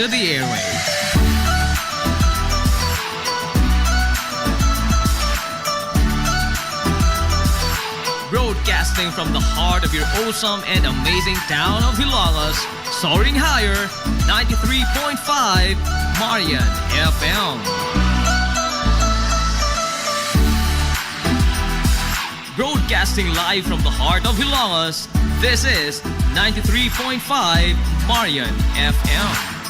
into the airwaves. Broadcasting from the heart of your awesome and amazing town of Hilagas, soaring higher, 93.5 Marian FM. Broadcasting live from the heart of Hilagas, this is 93.5 Marian FM.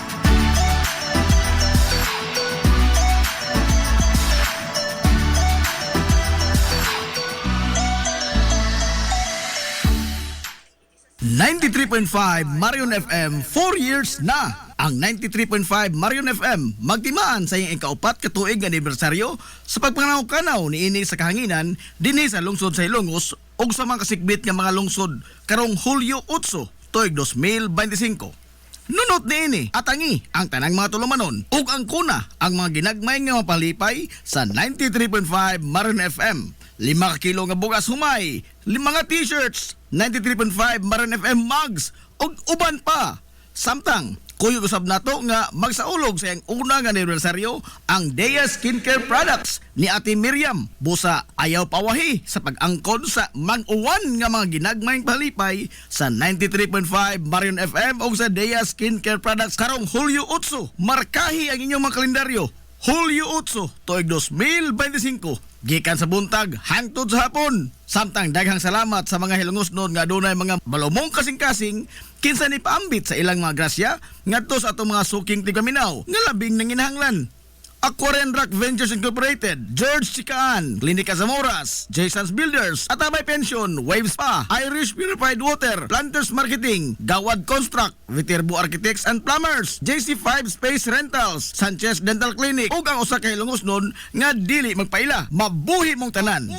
Marion FM, 4 years na. Ang 93.5 Marion FM magtimaan sa iyong ikaupat katuig anibersaryo sa pagpananaw-kanaw ni ini sa kahanginan dinhi sa lungsod sa Ilongos ug sa mga kasikbit nga mga lungsod karong Hulyo 8 tuig 2025. Nunot ni ini atangi ang tanang mga tulumanon ug ang kuna ang mga ginagmay nga mapalipay sa 93.5 Marion FM. 5 kilo nga bugas humay, 5 nga t-shirts, 93.5 Marion FM mugs ug uban pa. Samtang kuyog usab nato nga magsaulog sa iyang unang anibersaryo ang Dea Skincare Products ni Ate Miriam busa ayaw pawahi sa pag-angkon sa mag-uwan nga mga ginagmayng palipay sa 93.5 Marion FM o sa Dea Skincare Products karong Hulyo 8. Markahi ang inyong mga kalendaryo. Hulyo 8 tuig 2025 gikan sa buntag hangtod sa hapon. Samtang daghang salamat sa mga hilungosnon nga dunay mga balumong kasing-kasing kinsa ni paambit sa ilang mga grasya ngadto sa atong mga suking tigaminaw nga labing nanginahanglan. Aquarian Rock Ventures Incorporated, George Chikaan, Klinika Zamoras, Jason's Builders, Atabay Pension, Waves Spa, Irish Purified Water, Planters Marketing, Gawad Construct, Viterbo Architects and Plumbers, JC5 Space Rentals, Sanchez Dental Clinic, ug ang usa ka hilungosnon nga dili magpaila. Mabuhi mong tanan.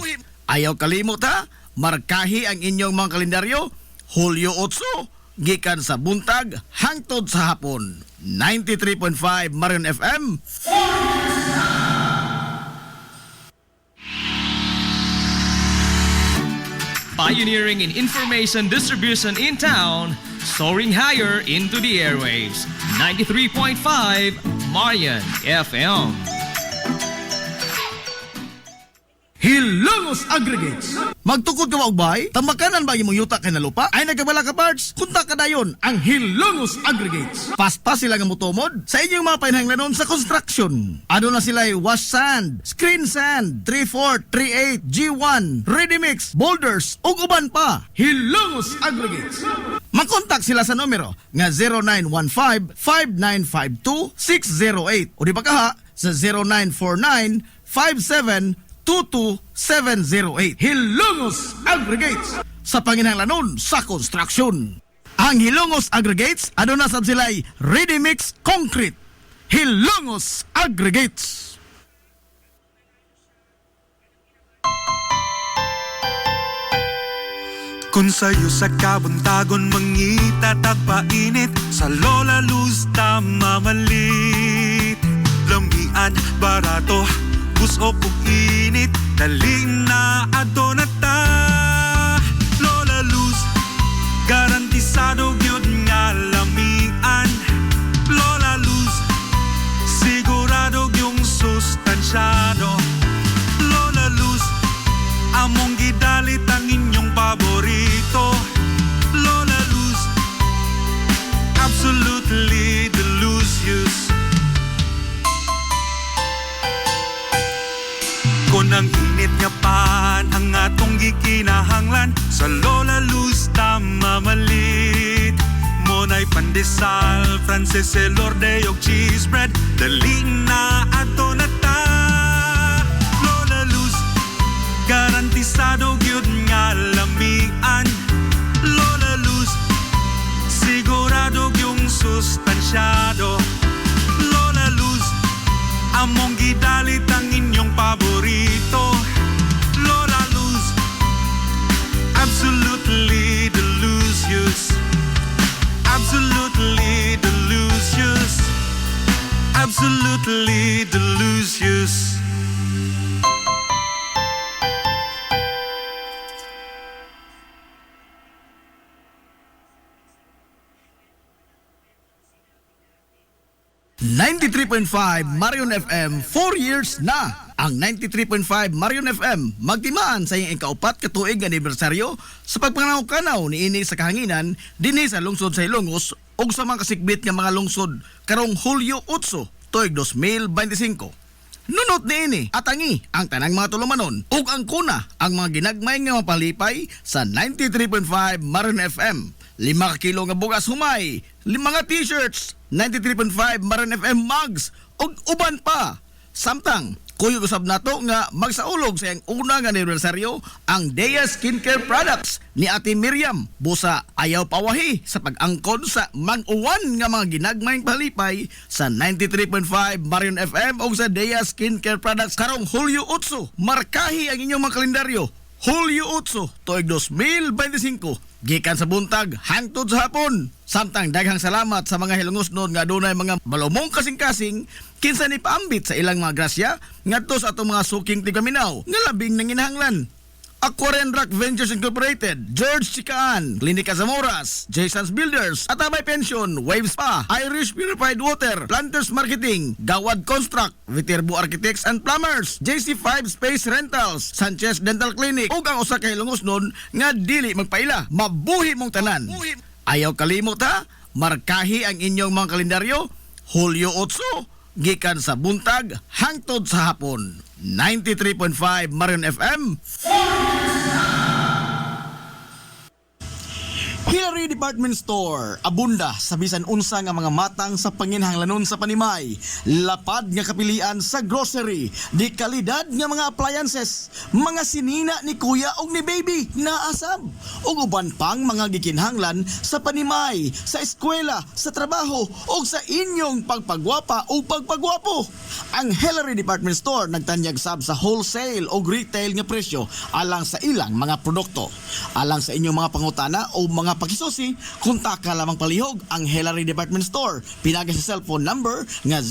Ayaw kalimot ha, markahi ang inyong mga kalendaryo, Hulyo 8, gikan sa buntag hangtod sa hapon. 93.5 Marion FM. Pioneering in information distribution in town, soaring higher into the airwaves. 93.5 Marian FM. Hilongos Aggregates. Magtukod ka magbay, tamakanan ba imong yuta kay na lupa? Ay nagkabala ka parts? Kunta ka dayon ang Hilongos Aggregates. Paspas sila nga motomod sa inyong mga painahanglanon sa construction. Ano na sila wash sand, screen sand, 3/4, 3/8, G1, ready mix, boulders, ug uban pa. Hilongos Aggregates. Makontak sila sa numero nga 0915-5952-608 o di ba kaha sa 0949-5722-708. Hilongos Aggregates sa panginahanglanon sa construction. Ang Hilongos Aggregates aduna sab sila'y ready mix concrete. Hilongos Aggregates. Kung sa'yo sa kabuntagon mangita tagpainit sa Lola Luz mamalit. Lamian, barato, buso kong init, dali na ato na ta. Lola Luz, garantisado yun nga lamian. Lola Luz, sigurado yung sustansyado. Lola Luz, among gidalit ang inyong paborito. Lola Luz, absolutely delicious. Kung ang init nga pan ang atong gikinahanglan sa Lola Luz tamamalit. Monay pandesal, Frances Elorde og cheese bread, dali na ato na ta. Lola Luz, garantisado gyud nga lamian. Lola Luz, sigurado yung sustansyado. Lola Luz, among gidalit ang inyong paborito. Lola Luz, absolutely delicious. Absolutely delicious. Absolutely delicious. 93.5 Marion FM 4 years na. Ang 93.5 Marion FM magtimaan sa iyang ikaupat katuig anibersaryo sa pagpananaw-kanaw ni ini sa kahanginan dinhi sa lungsod sa Ilongos ug sa mga kasikbit nga mga lungsod karong Hulyo 8 tuig 2025. Nunot ni ini atangi ang tanang mga tulumanon ug ang kuna ang mga ginagmay nga mapalipay sa 93.5 Marion FM. 5 kilo nga bugas humay, 5 nga t-shirts, 93.5 Marion FM mugs ug uban pa. Samtang kuyog usab nato nga magsaulog sa iyang unang anibersaryo ang Dea Skincare Products ni Ate Miriam. Busa ayaw pawahi sa pag-angkon sa mag-uwan nga mga ginagmayng palipay sa 93.5 Marion FM o sa Dea Skincare Products karong Hulyo 8. Markahi ang inyong mga kalendaryo. Hulyo 8 tuig 2025 gikan sa buntag hangtod sa hapon. Samtang daghang salamat sa mga hilungosnon nga adunay mga malumong kasing-kasing kinsa ni paambit sa ilang mga grasya ngadto sa atong mga suking tigaminaw nga labing nanginahanglan. Aquarian Rock Ventures Incorporated, George Chikaan, Klinika Zamoras, Jason's Builders, Atabay Pension, Waves Spa, Irish Purified Water, Planters Marketing, Gawad Construct, Viterbo Architects and Plumbers, JC5 Space Rentals, Sanchez Dental Clinic, ug ang usa ka hilungosnon nga dili magpaila. Mabuhi mong tanan. Ayaw kalimot ha, markahi ang inyong mga kalendaryo, Hulyo 8, gikan sa buntag hangtod sa hapon. 93.5 Marion FM. Hillary Department Store, abunda sa bisan unsa nga mga matang sa panginhanglanon sa panimay, lapad nga kapilian sa grocery, di kalidad nga mga appliances, mga sinina ni kuya og ni baby na asab, ug uban pang mga gikinhanglan sa panimay, sa eskwela, sa trabaho ug sa inyong pagpagwapa o pagpagwapo. Ang Hillary Department Store nagtanyag sab sa wholesale o retail nga presyo alang sa ilang mga produkto. Alang sa inyong mga pangutana o mga pakisusi, kontak ka lamang palihog ang Hillary Department Store. Pinagay sa cellphone number nga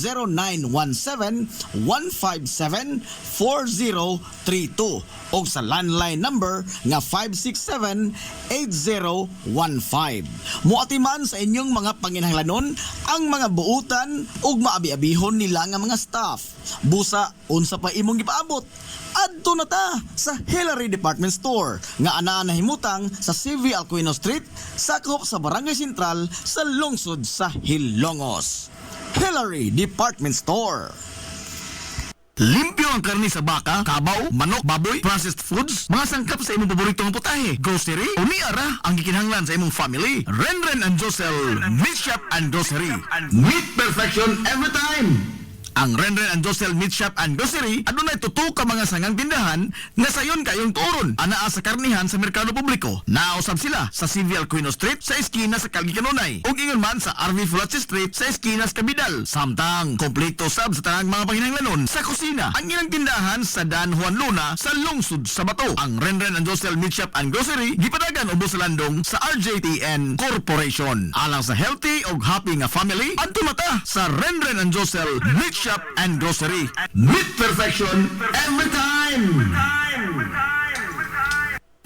0917-157-4032 o sa landline number nga 567-8015. Muatiman sa inyong mga panginhanglanon ang mga buutan ug maabi-abihon nila nga mga staff. Busa, unsa pa imong gipaabot? Adto na ta sa Hillary Department Store nga anaa nahimutang sa CV Alcuino Street, sakop sa Barangay Sentral sa lungsod sa Hilongos. Hillary Department Store. Limpyo ang karni sa baka, kabaw, manok, baboy, processed foods, mga sangkap sa imong paboritong putahe, grocery, umiara ang gikinahanglan sa imong family. Renren and Josel Meat Shop and Grocery. Meat perfection every time. Ang Renren and Josel Meat Shop and Grocery adunay tutok ka mga sangang tindahan nga sayon kayong turon anaa sa karnihan sa merkado publiko. Nausab sila sa CV Alcuino Street sa eskina sa Calgary Kanunay ug ingon man sa RV Flatch Street sa eskina sa Cabidal. Samtang kompleto sab sa tanang mga panginahanglanon sa kusina ang ilang tindahan sa Dan Juan Luna sa lungsod sa Bato. Ang Renren and Josel Meat Shop and Grocery gipadagan ubos sa landong sa RJTN Corporation. Alang sa healthy ug happy nga family, adto mata sa Renren and Josel Meat Shop and Grocery. Meat perfection every time.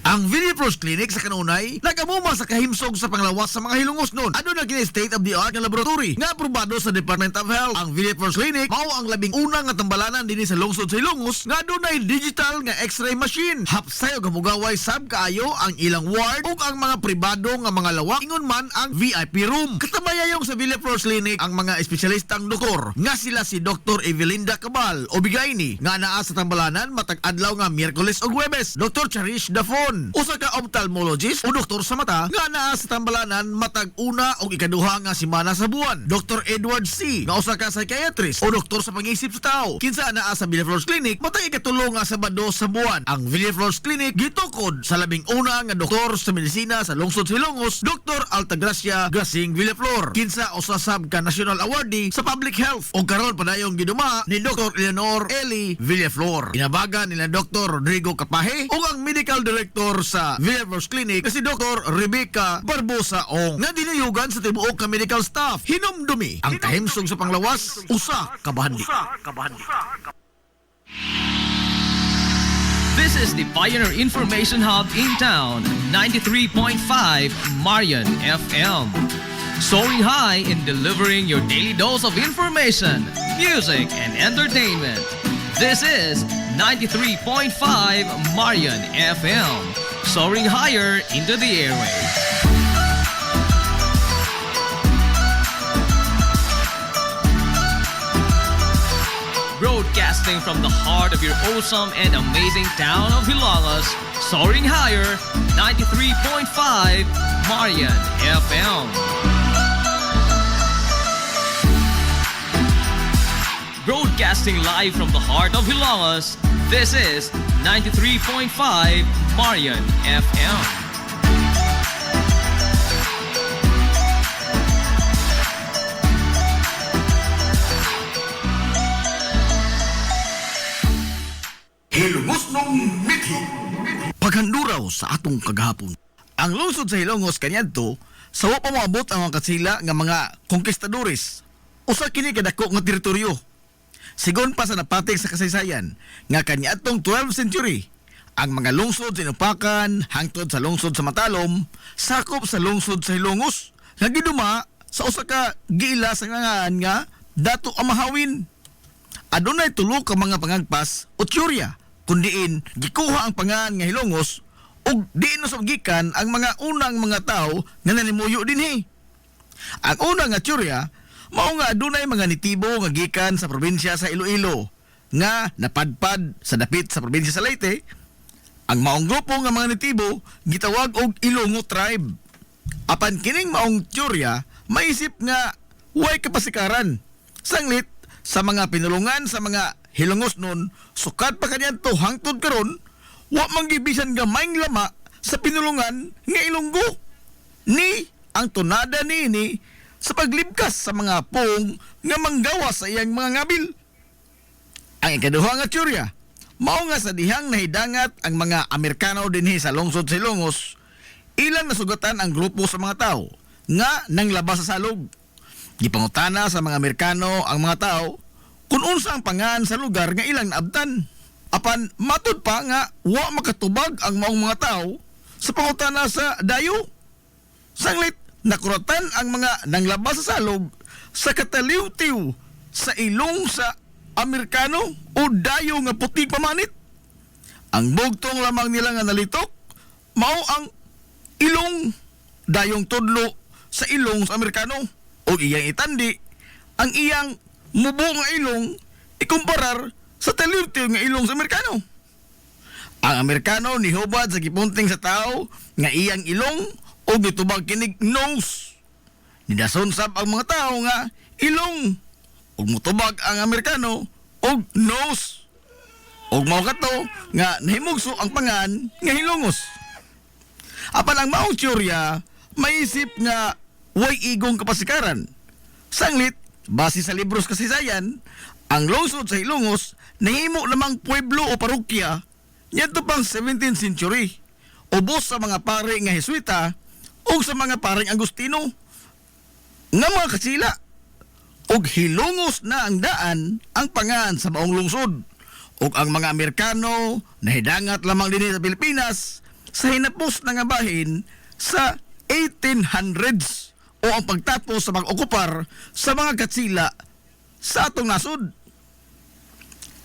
Ang Villaflores Clinic sa Kanunay nagamuma sa kahimsog sa panglawas sa mga hilungosnon. Ano na kini state-of-the-art nga laboratory nga aprobado sa Department of Health. Ang Villaflores Clinic mao ang labing unang nga tambalanan dinhi sa lungsod sa Ilongos nga adunay digital nga X-ray machine. Hapsay og hamugaway sab kaayo ang ilang ward ug ang mga pribado nga mga lawak ingon man ang VIP room. Katabayayong sa Villaflores Clinic ang mga espesyalistang doktor nga sila si Dr. Evelinda Cabal o Bigayni nga naa sa tambalanan matag adlaw nga Miyerkules ug Huwebes. Dr. Cherish Dafon, usa ka ophthalmologist o doktor sa mata nga naa sa tambalanan matag una o ikaduha nga semana sa buwan. Dr. Edward C. nga usa ka psychiatrist o doktor sa pangisip sa tao. Kinsa naa sa Villaflores Clinic matag ikatulo nga Sabado sa buwan. Ang Villaflores Clinic gitukod sa labing una nga doktor sa medisina sa lungsod sa Ilongos, Dr. Altagracia Grasing Villaflor. Kinsa usa sab ka national awardee sa public health o karon padayong giduma ni Dr. Eleanor Eli Villaflor. Inabagan nila Dr. Rodrigo Capaje o ang medical director sa Villaflores Clinic na si Dr. Rebecca Barbosa Ong nga dinayugan sa tibuok ka medical staff. Hinumdumi ang kahimsog sa panglawas, usa ka bahandi. This is the Pioneer Information Hub in town, 93.5 Marion FM. soaring high in delivering your daily dose of information, music, and entertainment. This is 93.5 Marian FM, soaring higher into the airwaves. Broadcasting from the heart of your awesome and amazing town of Hilagas, soaring higher, 93.5 Marian FM. Broadcasting live from the heart of Hilagas, this is 93.5 Marian FM. Hilongos nung mithi. Paghanduraw sa atong kagahapon. Ang lungsod sa Hilongos kaniadto sa wa pa moabot ang mga katsila nga mga konkistadores. Usa kini kadako nga teritoryo. Sigon pa sa napatig sa kasaysayan nga kaniadtong 12th century, ang mga lungsod sa Inupakan hangtod sa lungsod sa Matalom sakop sa lungsod sa Hilongos nga giduma sa usa ka giila sa ngangaan nga Dato Amahawin. Adunay tulo ka mga pangagpas o teorya kundiin gikuha ang pangan nga Hilongos ug diin sa gikan ang mga unang mga tao nga nanimuyo dinhi. Ang una nga teorya mao nga adunay mga nitibo nga gikan sa probinsya sa Iloilo nga napadpad sa dapit sa probinsya sa Leyte. Ang maong grupo nga mga nitibo gitawag og Ilongo tribe. Apan kining maong teorya maisip nga way kapasikaran. Sanglit sa mga pinulungan sa mga Hilongos nun, sukat pa kanyanto hangtod karon, wa manggibisan gamayng lama sa pinulungan nga Ilonggo. Ni ang tunada niini sa paglibkas sa mga pong nga manggawas sa iyang mga ngabil. Ang ikaduha nga teorya, mao nga sa dihang nahidangat ang mga Amerikano dinhi sa lungsod sa Hilongos, ilang nasugatan ang grupo sa mga tao nga nanglabas sa salog. Gipangutana sa mga Amerikano ang mga tao kung unsa ang pangan sa lugar nga ilang naabtan. Apan matud pa nga wa makatubag ang maong mga tao sa pangutana sa dayo. Sanglit nakuratan ang mga nanglabas sa salog sa kataliw-tiw sa ilong sa Amerikano o dayo nga puting pamanit. Ang bugtong lamang nila nga nalitok mao ang ilong dayong tudlo sa ilong sa Amerikano o iyang itandi ang iyang mubo nga ilong ikumparar sa taliw-tiw nga ilong sa Amerikano. Ang Amerikano nihubad sa gipunting sa tao nga iyang ilong o gitubag kinig nose. Nidason sab ang mga tao nga ilong o mutubag ang Amerikano og nose. Og mao kato nga nahimugso ang pangan nga Hilongos. Apan ang maong teorya maisip nga way igong kapasikaran. Sanglit base sa libros kasaysayan, ang lungsod sa Hilongos nahimo lamang pueblo o parokya ngadto pang 17th century. Ubos sa mga pare nga Jesuita o sa mga pareng Agustino nga mga katsila. Og Hilongos na ang daan ang pangan sa maong lungsod. Og ang mga Amerikano nahidangat lamang dinhi sa Pilipinas sa hinapos na nga bahin sa 1800s o ang pagtapos sa pag-okupar sa mga katsila sa atong nasod.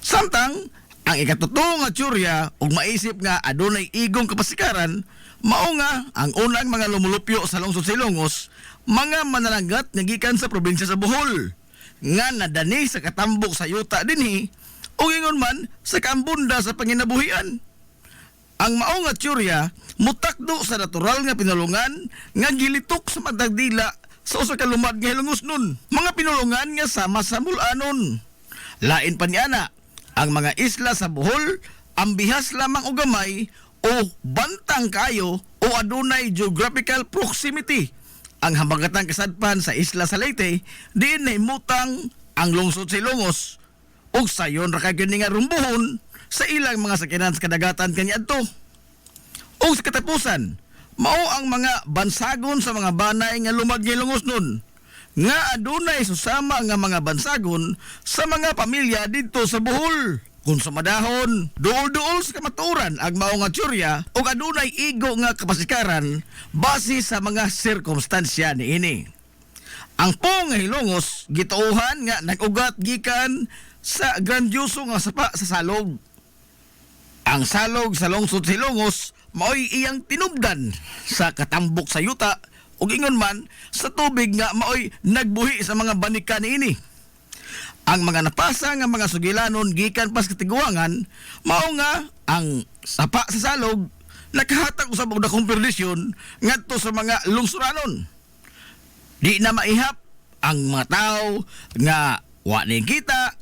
Samtang ang ikatuto nga teorya ug maisip nga adunay igong kapasikaran mao nga ang unang mga lumulupyo sa lungsod sa Hilongos mga mananagat nga gikan sa probinsya sa Bohol nga nadani sa katambok sa yuta dinhi o ingon man sa kaambunda sa panginabuhian. Ang mao nga teorya mutakdo sa natural nga pinulungan nga gilitok sa madagdila sa usa ka lumad nga Hilongos nun. Mga pinulungan nga sama sa mulanon. Lain pa niana, ang mga isla sa Bohol ambihas lamang og gamay o bantang kayo o adunay geographical proximity. Ang habagatang kasadpan sa isla sa Leyte diin nahimutang ang lungsod sa Hilongos ug sayon ra kay kini nga rumbuhon sa ilang mga sakyanan sa kadagatan kaniadto. O sa katapusan, mao ang mga bansagon sa mga banay nga lumad nga Hilongos nun, nga adunay susama nga mga bansagon sa mga pamilya dito sa Bohol. Kung sa madahon, duol-duol sa kamaturan ang mao nga teorya o adunay igo nga kapasikaran base sa mga sirkumstansya niini. Ang pong nga hilongos gituohan nga nag-ugat gikan sa grandioso nga sapa sa salog. Ang salog sa lungsod Hilongos mao'y iyang tinubdan sa katambok sa yuta ug ingon man sa tubig nga mao'y nagbuhi sa mga banika niini. Ang mga napasa nga mga sugilanon gikan pas katiguangan mao nga ang sapa sa salog nakahatag usab og dakong perdisyon ngadto sa mga lungsuranon. Di na maihap ang mga tao nga wa ni kita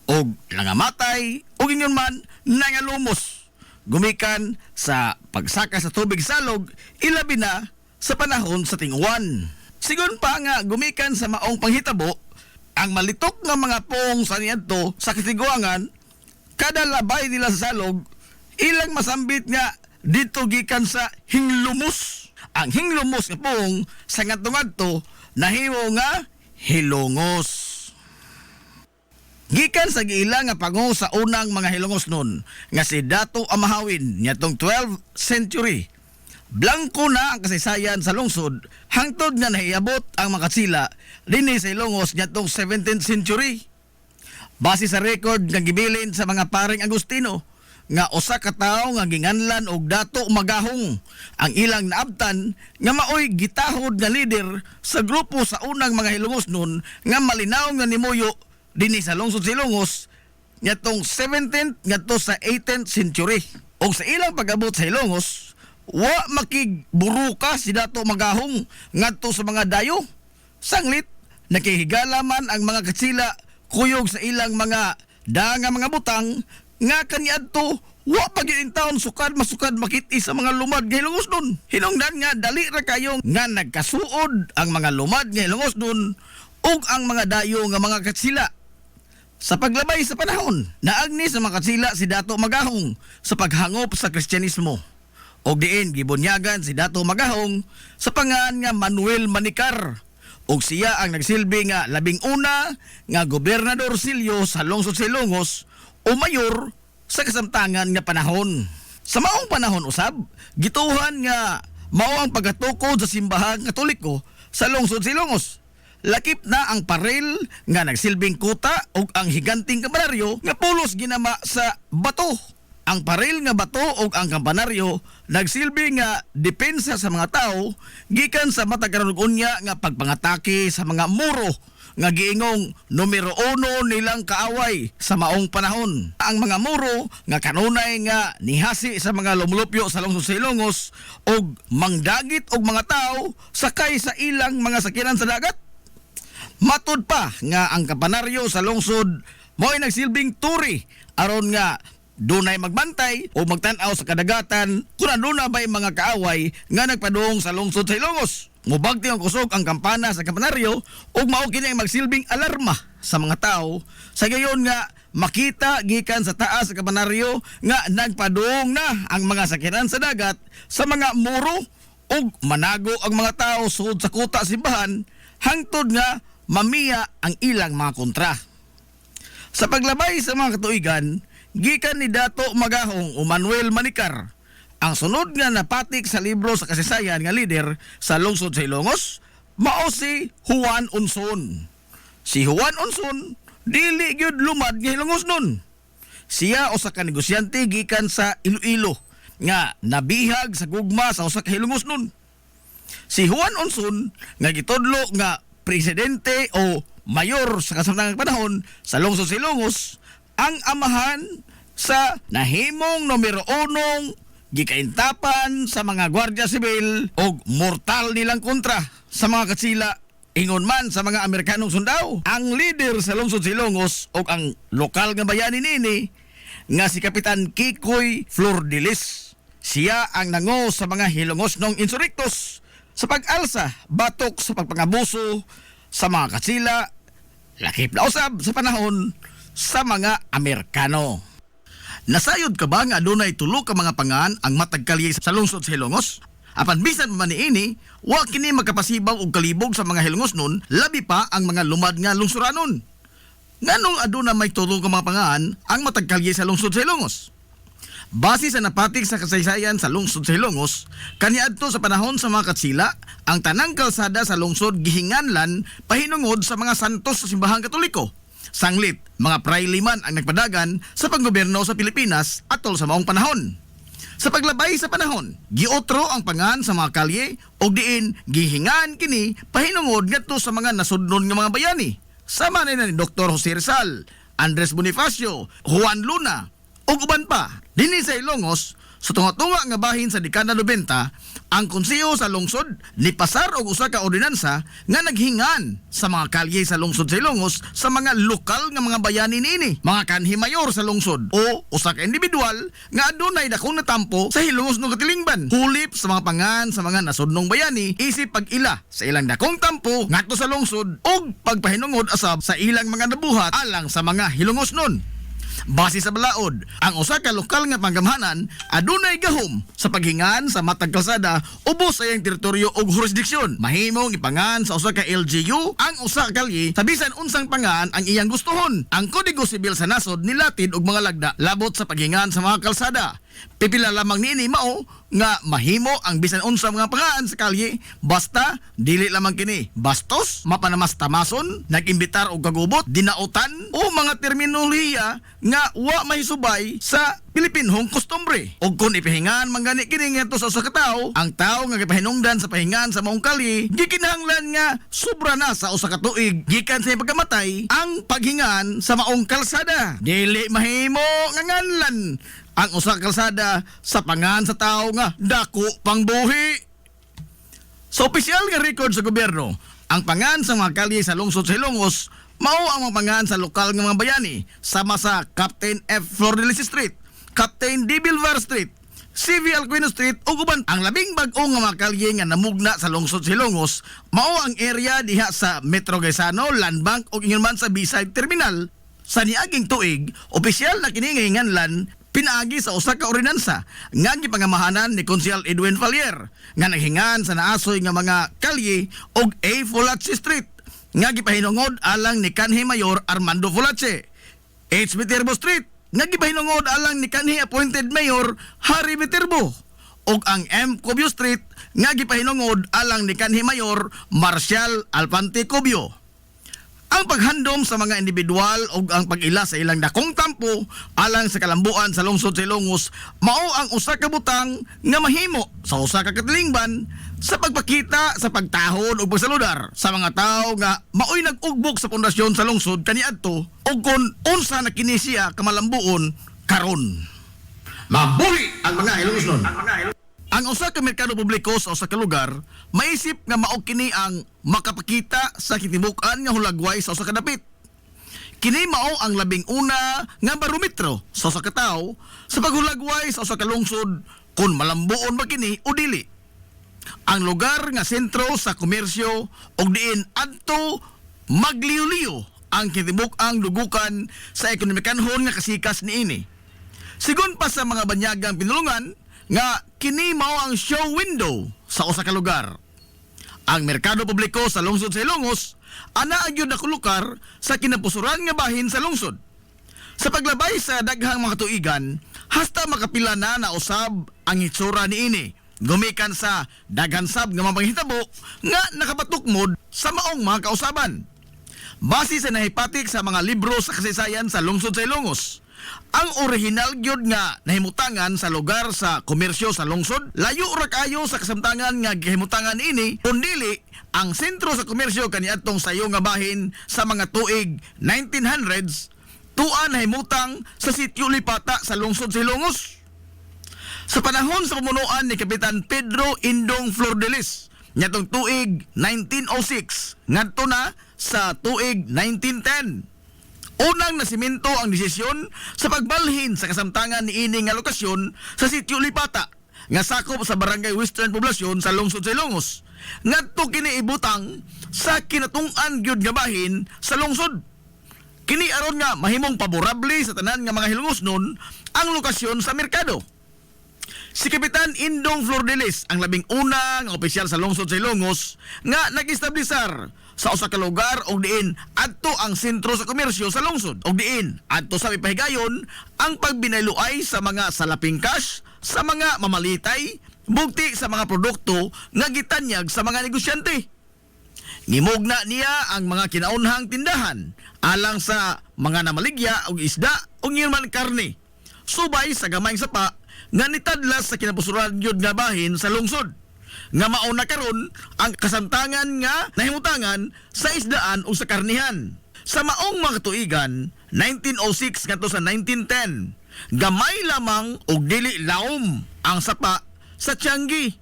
og nangamatay ug ingon man nangalumos gumikan sa pagsaka sa tubig salog ilabi na sa panahon sa tinguan. Sigon pa nga gumikan sa maong panghitabo ang malitok nga mga pong sa niadto sa katiguangan kada labay nila sa salog ilang masambit nga dito gikan sa hinglumos. Ang hinglumos nga pong sa ngadto-ngadto nahimo nga hilongos. Gikan sa giila nga pango sa unang mga hilongos nun nga si Dato Amahawin niadtong 12th century. Blanko na ang kasaysayan sa lungsod hangtod nga nahiabot ang mga katsila dinhi sa Hilongos niadtong 17th century. Base sa record nga gibilin sa mga paring Agustino nga usa ka tawo nga ginganlan og Dato Magahong ang ilang naabtan nga maoy gitahod nga leader sa grupo sa unang mga hilongos nun nga malinaw nga nimuyo dinhi sa lungsod sa Hilongos ngadtong 17th ngadto sa 18th century. Og sa ilang pag-abot sa Hilongos wa makigburuka si Dato Magahong ngadto sa mga dayo. Sanglit nakihigala man ang mga katsila kuyog sa ilang mga danga mga butang nga kaniadto wa pagyud taon sukad masukad makit-i sa mga lumad nga hilongos nun. Hinungdan nga dali ra kayo nga nagkasuod ang mga lumad nga hilongos nun ug ang mga dayo nga mga katsila. Sa paglabay sa panahon, naagni sa mga katsila si Dato Magahong sa paghangop sa Kristyanismo. Og diin gibunyagan si Dato Magahong sa pangan nga Manuel Manikar. Og siya ang nagsilbi nga labing una nga gobernador silyo sa lungsod sa Hilongos o mayor sa kasamtangan nga panahon. Sa maong panahon usab, gituhan nga mao ang pagatukod sa simbahang Katoliko sa lungsod sa Hilongos. Lakip na ang parel nga nagsilbing kuta ug ang higanting kampanaryo nga pulos ginama sa bato. Ang parel nga bato ug ang kampanaryo nagsilbi nga depensa sa mga tao gikan sa matag karon unya nga pagpangatake sa mga muro nga giingong numero 1 nilang kaaway sa maong panahon. Ang mga muro nga kanunay nga nihasi sa mga lumulupyo sa lungsod sa Hilongos og mangdagit og mga tao sakay sa ilang mga sakyanan sa dagat. Matud pa nga ang kampanaryo sa lungsod mo'y nagsilbing turi aron nga dunay magbantay o magtan-aw sa kadagatan kung aduna ba'y mga kaaway nga nagpadung sa lungsod sa Hilongos. Mubagti ang kusog ang kampana sa kampanaryo ug mao kini ang magsilbing alarma sa mga tao sa gayon nga makita gikan sa taas sa kampanaryo nga nagpadung na ang mga sakyanan sa dagat sa mga muro ug manago ang mga tao sud sa kuta simbahan hangtod nga mamiya ang ilang mga kontra. Sa paglabay sa mga katuigan, gikan ni Dato Magahong o Manuel Manikar ang sunod nga napatik sa libro sa kasaysayan nga lider sa lungsod sa Hilongos, mao si Juan Unson. Si Juan Unson dili gyud lumad nga Hilongos nun. Siya usa ka negosyante gikan sa Iloilo nga nabihag sa gugma sa usa ka Hilongos nun. Si Juan Unson nga gitudlo nga presidente o mayor sa kasamtangang panahon sa lungsod sa Hilongos ang amahan sa nahimong numero 1 gikaintapan sa mga Gwardiya Sibil o mortal nilang kontra sa mga katsila ingon man sa mga Amerikanong sundao. Ang leader sa lungsod sa Hilongos o ang lokal nga bayani nini nga si Kapitan Kikoy Flordelis. Siya ang nango sa mga Hilongosnong insurrectos sa pag-alsa batok sa pagpangabuso sa mga katsila lakip na usab sa panahon sa mga Amerikano. Nasayod ka ba nga adunay tulo ka mga pangan ang matag kalye sa lungsod sa Hilongos? Apan bisan man niini, wa kini magkapasibaw og kalibog sa mga Hilongos nun, labi pa ang mga lumad nga lungsuranon. Nganong aduna may tulo ka mga pangan ang matag kalye sa lungsod sa Hilongos? Base sa napatik sa kasaysayan sa lungsod sa Ilongos, kaniadto sa panahon sa mga katsila, ang tanang kalsada sa lungsod gihinganlan pahinungod sa mga santos sa simbahang Katoliko. Sanglit, mga prailiman ang nagpadagan sa panggobyerno sa Pilipinas atol sa maong panahon. Sa paglabay sa panahon, giotro ang pangan sa mga kalye o diin gihingan kini pahinungod ngadto sa mga nasudnon nga mga bayani. Sama na ni Dr. Jose Rizal, Andres Bonifacio, Juan Luna, ug uban pa. Dinhi sa Ilongos, sa tunga-tunga nga bahin sa dekada 90, ang konseho sa lungsod nipasar og usa ka ordinansa nga naghingan sa mga kalye sa lungsod sa Ilongos sa mga lokal nga mga bayani niini, mga kanhi mayor sa lungsod o usa ka individual nga adunay dakong natampo sa Ilongos no katilingban. Hulip sa mga pangan sa mga nasudnong bayani isip pag-ila sa ilang dakong tampo ngadto sa lungsod ug pagpahinungod asab sa ilang mga nabuhat alang sa mga Hilongos nun. Base sa balaod, ang usa ka lokal nga panggamhanan adunay gahom sa paghingan sa matag kalsada ubos sa iyang teritoryo ug jurisdiksyon. Mahimong ipangan sa usa ka LGU ang usa ka kalye sa bisan unsang pangan ang iyang gustuhon. Ang Kodigo Sibil sa nasod nilatid og mga lagda labot sa paghingan sa mga kalsada. Pipila lamang niini mao nga mahimo ang bisan unsa mga pangaan sa kalye basta dili lamang kini bastos, mapanamastamason, nagimbitar og kagubot, dinautan o mga terminolohiya nga wa mahisubay sa Pilipinhong kostumbre. Og kung ipahingan man gani kini ngadto sa usa ka tawo, ang tawo nga gipahinungdan sa pahingan sa maong kalye gikinahanglan nga sobra na sa usa ka tuig gikan sa pagkamatay ang paghingan sa maong kalsada. Dili mahimo nga nganlan ang usa ka kalsada sa pangan sa tao nga dako pang buhi. Sa opisyal nga record sa gobyerno, ang pangan sa mga kalye sa lungsod sa Ilongos mao ang mga pangan sa lokal nga mga bayani sama sa Captain F. Flordelis Street, Captain D. Bilvar Street, CV Alcuino Street ug uban. Ang labing bag-o nga mga kalye nga namugna sa lungsod sa Ilongos mao ang area diha sa Metro Gaisano, Land Bank ug ingon man sa B-side Terminal. Sa niaging tuig, opisyal na kini nga hinganlan pinaagi sa usa ka ordinansa nga gipangamahanan ni Konsehal Edwin Falier nga naghingan sa naasoy nga mga kalye og A. Fulache Street nga gipahinungod alang ni kanhi Mayor Armando Fulache, H. Viterbo Street nga gipahinungod alang ni kanhi appointed Mayor Harry Viterbo ug ang M. Cubio Street nga gipahinungod alang ni kanhi Mayor Marcial Alpante Cubio. Ang paghandom sa mga individual o ang pag-ila sa ilang dakong tampo alang sa kalambuan sa lungsod sa Ilongos mao ang usa ka butang nga mahimo sa usa ka katilingban sa pagpakita sa pagtahod o pagsaludar sa mga tao nga maoy nag-ugbok sa pundasyon sa lungsod kaniadto o kung unsa na kini siya kamalambuon karon. Mabuhi ang mga Ilongos nun. Ang usa ka merkado publiko sa usa ka lugar maisip nga mao kini ang makapakita sa kitibukan nga hulagway sa usa ka dapit. Kini mao ang labing una nga barometro sa usa ka tawo sa paghulagway sa usa ka lungsod kung malambuon ba kini o dili. Ang lugar nga sentro sa komersyo og diin adto magliw-liw ang kitibuk-ang dugukan sa ekonomikanhon nga kasikas niini. Sigon pa sa mga banyagang pinulungan nga kini mao ang show window sa usa ka lugar. Ang merkado publiko sa lungsod sa Ilongos ana agyud ako lugar sa kinapusuran nga bahin sa lungsod. Sa paglabay sa daghang mga tuigan, hasta makapila na usab ang itsura niini. Gumikan sa daghan sab nga mapanghitabo nga nakapatukmod sa maong mga kausaban. Base sa nahipatik sa mga libro sa kasaysayan sa lungsod sa Ilongos, ang original gyud nga nahimutangan sa lugar sa komersyo sa lungsod layo ra kayo sa kasamtangan nga gihimutangan ini kundili ang sentro sa komersyo kaniadtong sayo nga bahin sa mga tuig 1900s tuan nahimutang sa sitio Lipata sa lungsod sa Ilongos. Sa panahon sa pamunuan ni Kapitan Pedro Indong Flordelis nyatong tuig 1906 ngadto na sa tuig 1910. Unang nasimento ang desisyon sa pagbalhin sa kasamtangan ni ini nga lokasyon sa sitio Lipata nga sakop sa barangay Western Poblasyon sa lungsod sa Ilongos. Ngadto kini ibutang sa kinatung-an gyud nga bahin sa lungsod. Kini aron nga mahimong paborable sa tanan nga mga Hilongosnon ang lokasyon sa merkado. Si Kapitan Indong Flordelis ang labing una nga opisyal sa lungsod sa Ilongos nga nag-establisar sa usa ka lugar og diin adto ang sentro sa komersyo sa lungsod og diin adto sa ipahigayon ang pagbinayloay sa mga salaping cash sa mga mamalitay bugti sa mga produkto nga gitanyag sa mga negosyante. Ngimugna niya ang mga kinaunhang tindahan alang sa mga namaligya og isda o ngirman karne subay sa gamayng sapa nga nitadlas sa kinabusuran yun nga bahin sa lungsod nga mauna karon ang kasamtangan nga nahimutangan sa isdaan o sa karnihan. Sa maong mga tuigan, 1906 ngadto sa 1910, gamay lamang og dili laom ang sapa sa Tianggi.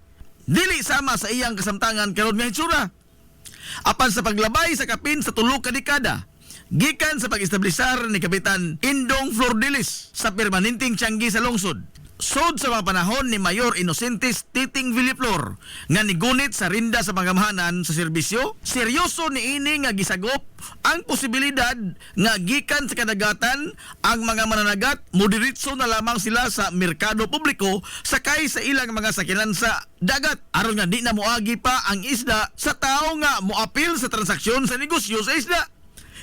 Dili sama sa iyang kasamtangan karon nga hitsura. Apan sa paglabay sa kapin sa tulo ka dekada, gikan sa pag-establisar ni Kapitan Indong Flordelis sa permanenteng Tianggi sa lungsod. Sod sa mga panahon ni Mayor Inocentes Titing Villaflor nga nigunit sa rinda sa pangamahanan sa serbisyo, seryoso ni ini nga gisagop ang posibilidad nga gikan sa kadagatan ang mga mananagat moderitso na lamang sila sa merkado publiko sakay sa ilang mga sakinan sa dagat aron nga di na moagi pa ang isda sa tao nga moapil sa transaksyon sa negosyo sa isda.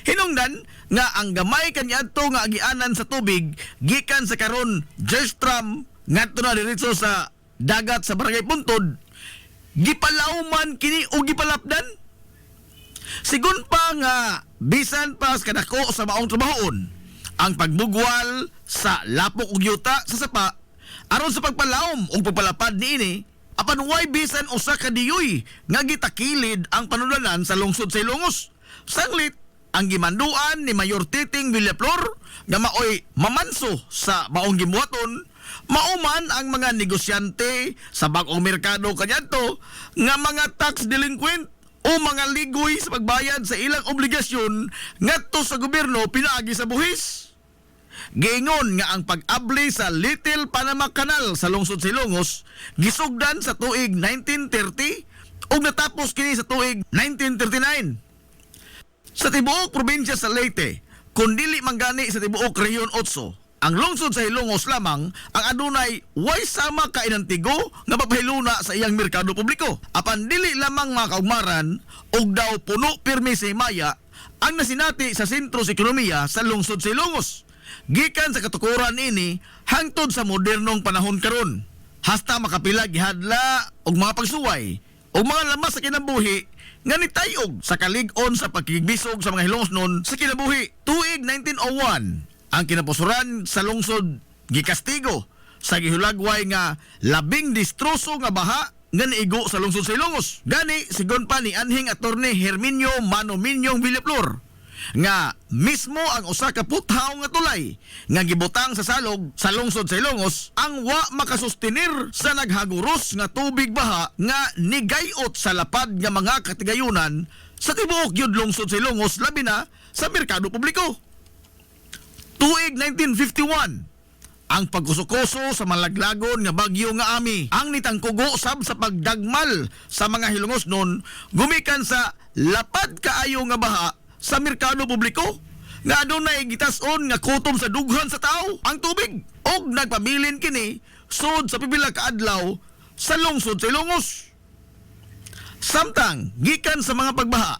Hinungdan nga ang gamay kaniadto nga agianan sa tubig gikan sa karon Jerstram ngadto na diretso sa dagat sa Barangay Puntod gipalauman kini o gipalapdan. Sigun pa nga bisan pa sa kadako sa maong trabahoon ang pagbugwal sa lapok ug yuta sa sapa aron sa pagpalaom ug pagpalapad niini apan way bisan usa ka diyoy nga gitakilid ang panulanan sa lungsod sa Ilongos. Sanglit ang gimanduan ni Mayor Titing Villaflor nga maoy mamanso sa maong gibuhaton mauman ang mga negosyante sa bag-ong merkado kaniadto nga mga tax delinquent o mga ligoy sa pagbayad sa ilang obligasyon ngadto sa gobyerno pinaagi sa buhis. Giingon nga ang pag-abli sa Little Panama Canal sa lungsod sa Ilongos gisugdan sa tuig 1930 ug natapos kini sa tuig 1939. Sa tibuok probinsya sa Leyte, kung dili manggani sa tibuok Rehiyon 8, ang lungsod sa Ilongos lamang ang adunay way sama ka inantigo nga pagpahiluna sa iyang merkado publiko. Apan dili lamang mga kaugmaran og daw puno pirmi sa himaya ang nasinati sa sentro sa ekonomiya sa lungsod sa Ilongos. Gikan sa katukuran ini hangtod sa modernong panahon karon. Hasta makapila gihadla og mga pagsuway og mga lamas sa kinabuhi nga nitayog sa kalig-on sa pagkigbisog sa mga Hilongos noon sa kinabuhi. Tuig 1901, ang kinapusuran sa lungsod gikastigo sa gihulagway nga labing distroso nga baha nga niigo sa lungsod sa Ilongos. Gani sigon pa ni anhing attorney Herminio Mano Minyong Villaflor nga mismo ang usa ka puthaw nga tulay nga gibutang sa salog sa lungsod sa Ilongos ang wa makasustenir sa naghaguros nga tubig baha nga nigayot sa lapad nga mga katigayunan sa tibuok gyud lungsod sa Ilongos labi na sa merkado publiko. Tuig 1951, ang pagkusukoso sa malaglagon nga bagyo nga Ami ang nitangkugo sab sa pagdagmal sa mga Hilongos noon gumikan sa lapad kaayo nga baha sa merkado publiko nga adunay gitas-on nga kutom sa dughan sa tao ang tubig og nagpabilin kini sud sa pipila ka adlaw sa lungsod sa Ilongos. Samtang gikan sa mga pagbaha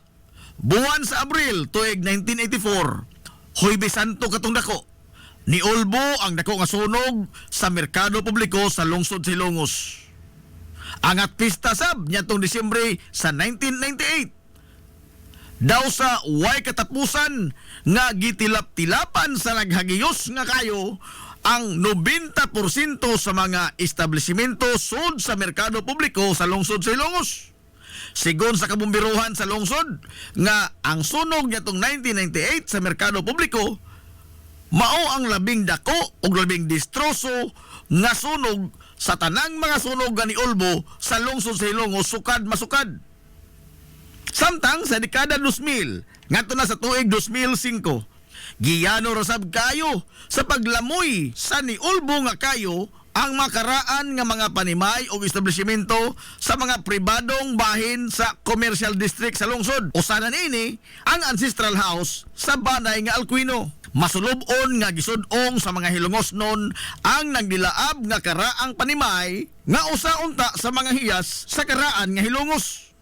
buwan sa Abril tuig 1984, Huwebes Santo katong dako ni Olbo ang dako nga sunog sa merkado publiko sa lungsod sa Ilongos. Angat pista sab niadtong Disyembre sa 1998 daw sa way katapusan nga gitilap-tilapan sa naghagiyos nga kayo ang 90% sa mga establishmento sud sa merkado publiko sa lungsod sa Ilongos. Sigon sa kabumbiruhan sa lungsod nga ang sunog nitong 1998 sa merkado publiko mao ang labing dako ug labing distroso nga sunog sa tanang mga sunog ni Olbo sa lungsod sa Ilongos sukad masukad. Samtang sa dekada 2000 ngadto na sa tuig 2005 giyano ra sab kayo sa paglamoy sa ni Olbo nga kayo ang makaraan nga mga panimay o establishmento sa mga pribadong bahin sa commercial district sa lungsod. Usanan ini ang ancestral house sa Banay nga Alcuino. Masulubon nga gisud-ong sa mga Hilongos noon ang nagdilaab nga karaang panimay nga usa-unta sa mga hiyas sa karaan nga Hilongos.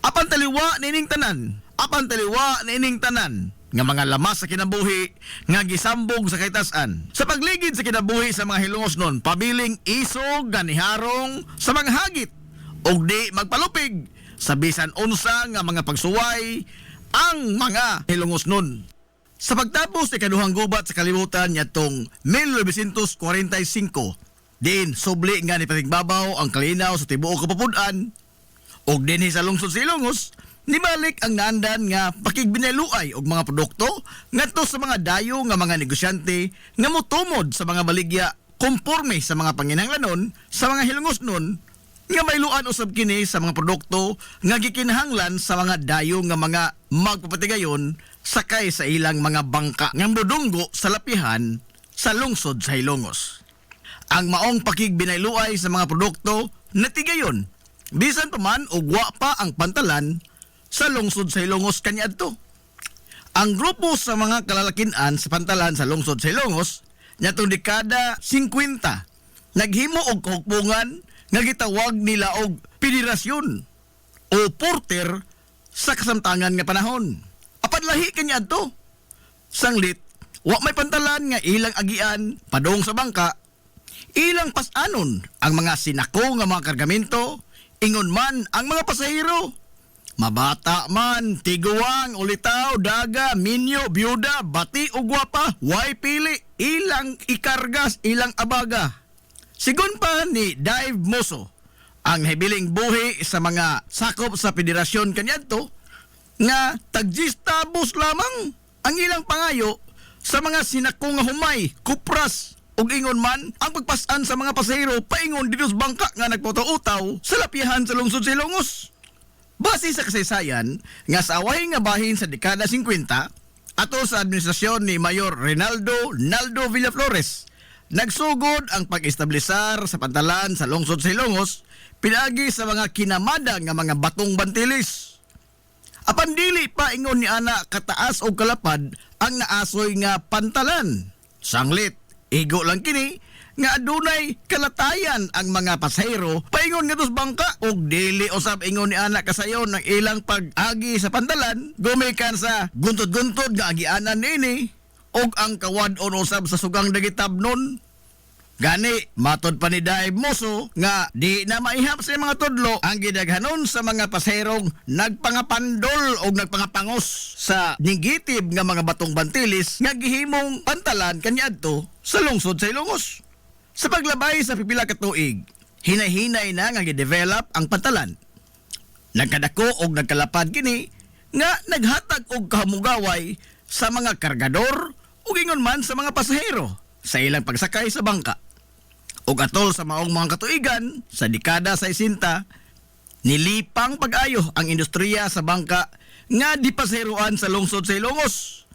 Apan taliwa nining tanan, apan taliwa na ining tanan nga mga lamas sa kinabuhi nga gisambog sa kaitasan. Sa pagligid sa kinabuhi sa mga hilongos nun, pabiling isog ganiharong sa mga hagit og di magpalupig sa bisan unsa nga mga pagsuway ang mga hilongos nun. Sa pagtapos ni kaduhang gubat sa kalibutan nitong 1945, din subli nga ni patigbabaw ang kalinaw sa tibuok kapupudan og dinhi sa lungsod sa Ilongos nibalik ang naandan nga pakigbinaluay og mga produkto ngadto sa mga dayo nga mga negosyante nga motumod sa mga baligya konporme sa mga panginahanglanon sa mga hilongos nun nga mayluan usab kini sa mga produkto nga gikinahanglan sa mga dayo nga mga magpapatigayon sakay sa ilang mga bangka nga modunggo sa lapihan sa lungsod sa Ilongos. Ang maong pakigbinayluay sa mga produkto natigayon bisan pa man og wa pa ang pantalan sa lungsod sa Ilongos kaniadto. Ang grupo sa mga kalalakian sa pantalan sa lungsod sa Ilongos nyatong dekada 50 naghimo og kahukpungan nga gitawag nila og federasyon o porter sa kasamtangan nga panahon. Apan lahi kaniadto. Sanglit wa may pantalan nga ilang agian padong sa bangka, ilang pasanon ang mga sinako nga mga kargamento, ingon man ang mga pasahero. Mabata man, tiguang, ulitaw, daga, minyo, byuda, bati o gwapa, way pili, ilang ikargas, ilang abaga. Sigun pa ni Dave Moso, ang nahibiling buhi sa mga sakop sa federasyon kaniadto, nga tagjistabos lamang ang ilang pangayo sa mga sinako nga humay, kupras, ug ingon man ang pagpasan sa mga pasahero paingon dito sa bangka nga nagputaw-utaw sa lapihan sa lungsod sa Ilongos. Base sa kasaysayan nga sa away nga bahin sa dekada 50 ato sa administrasyon ni Mayor Rinaldo Naldo Villaflores, nagsugod ang pag-establisar sa pantalan sa lungsod sa Ilongos pinaagi sa mga kinamada nga mga batong bantilis. Apan dili pa ingon ni ana kataas o kalapad ang naasoy nga pantalan. Sanglit igo lang kini nga adunay kalatayan ang mga pasahero paingon nga dos bangka og dili usab ingon ni anak kasayon ng ilang pag-agi sa pantalan gumikan sa guntod-guntod nga agianan nini og ang kawad-on usab sa sugang dagitabnon. Gani matod pa ni Dave Moso nga di na maihap sa mga tudlo ang gidaghanon sa mga pasaherong nagpangapandol o nagpangapangos sa negative nga mga batong bantilis nga gihimong pantalan kaniadto sa lungsod sa Ilongos. Sa paglabay sa pipila ka tuig, hinay-hinay na nga gi-develop ang pantalan. Nagkadako og nagkalapad kini nga naghatag og kahamugaway sa mga kargador ug ingon man sa mga pasahero sa ilang pagsakay sa bangka. Ug atol sa maong mga katuigan sa dekada 60, nilipang pag-ayo ang industriya sa bangka nga dipaseroan sa lungsod sa Ilongos.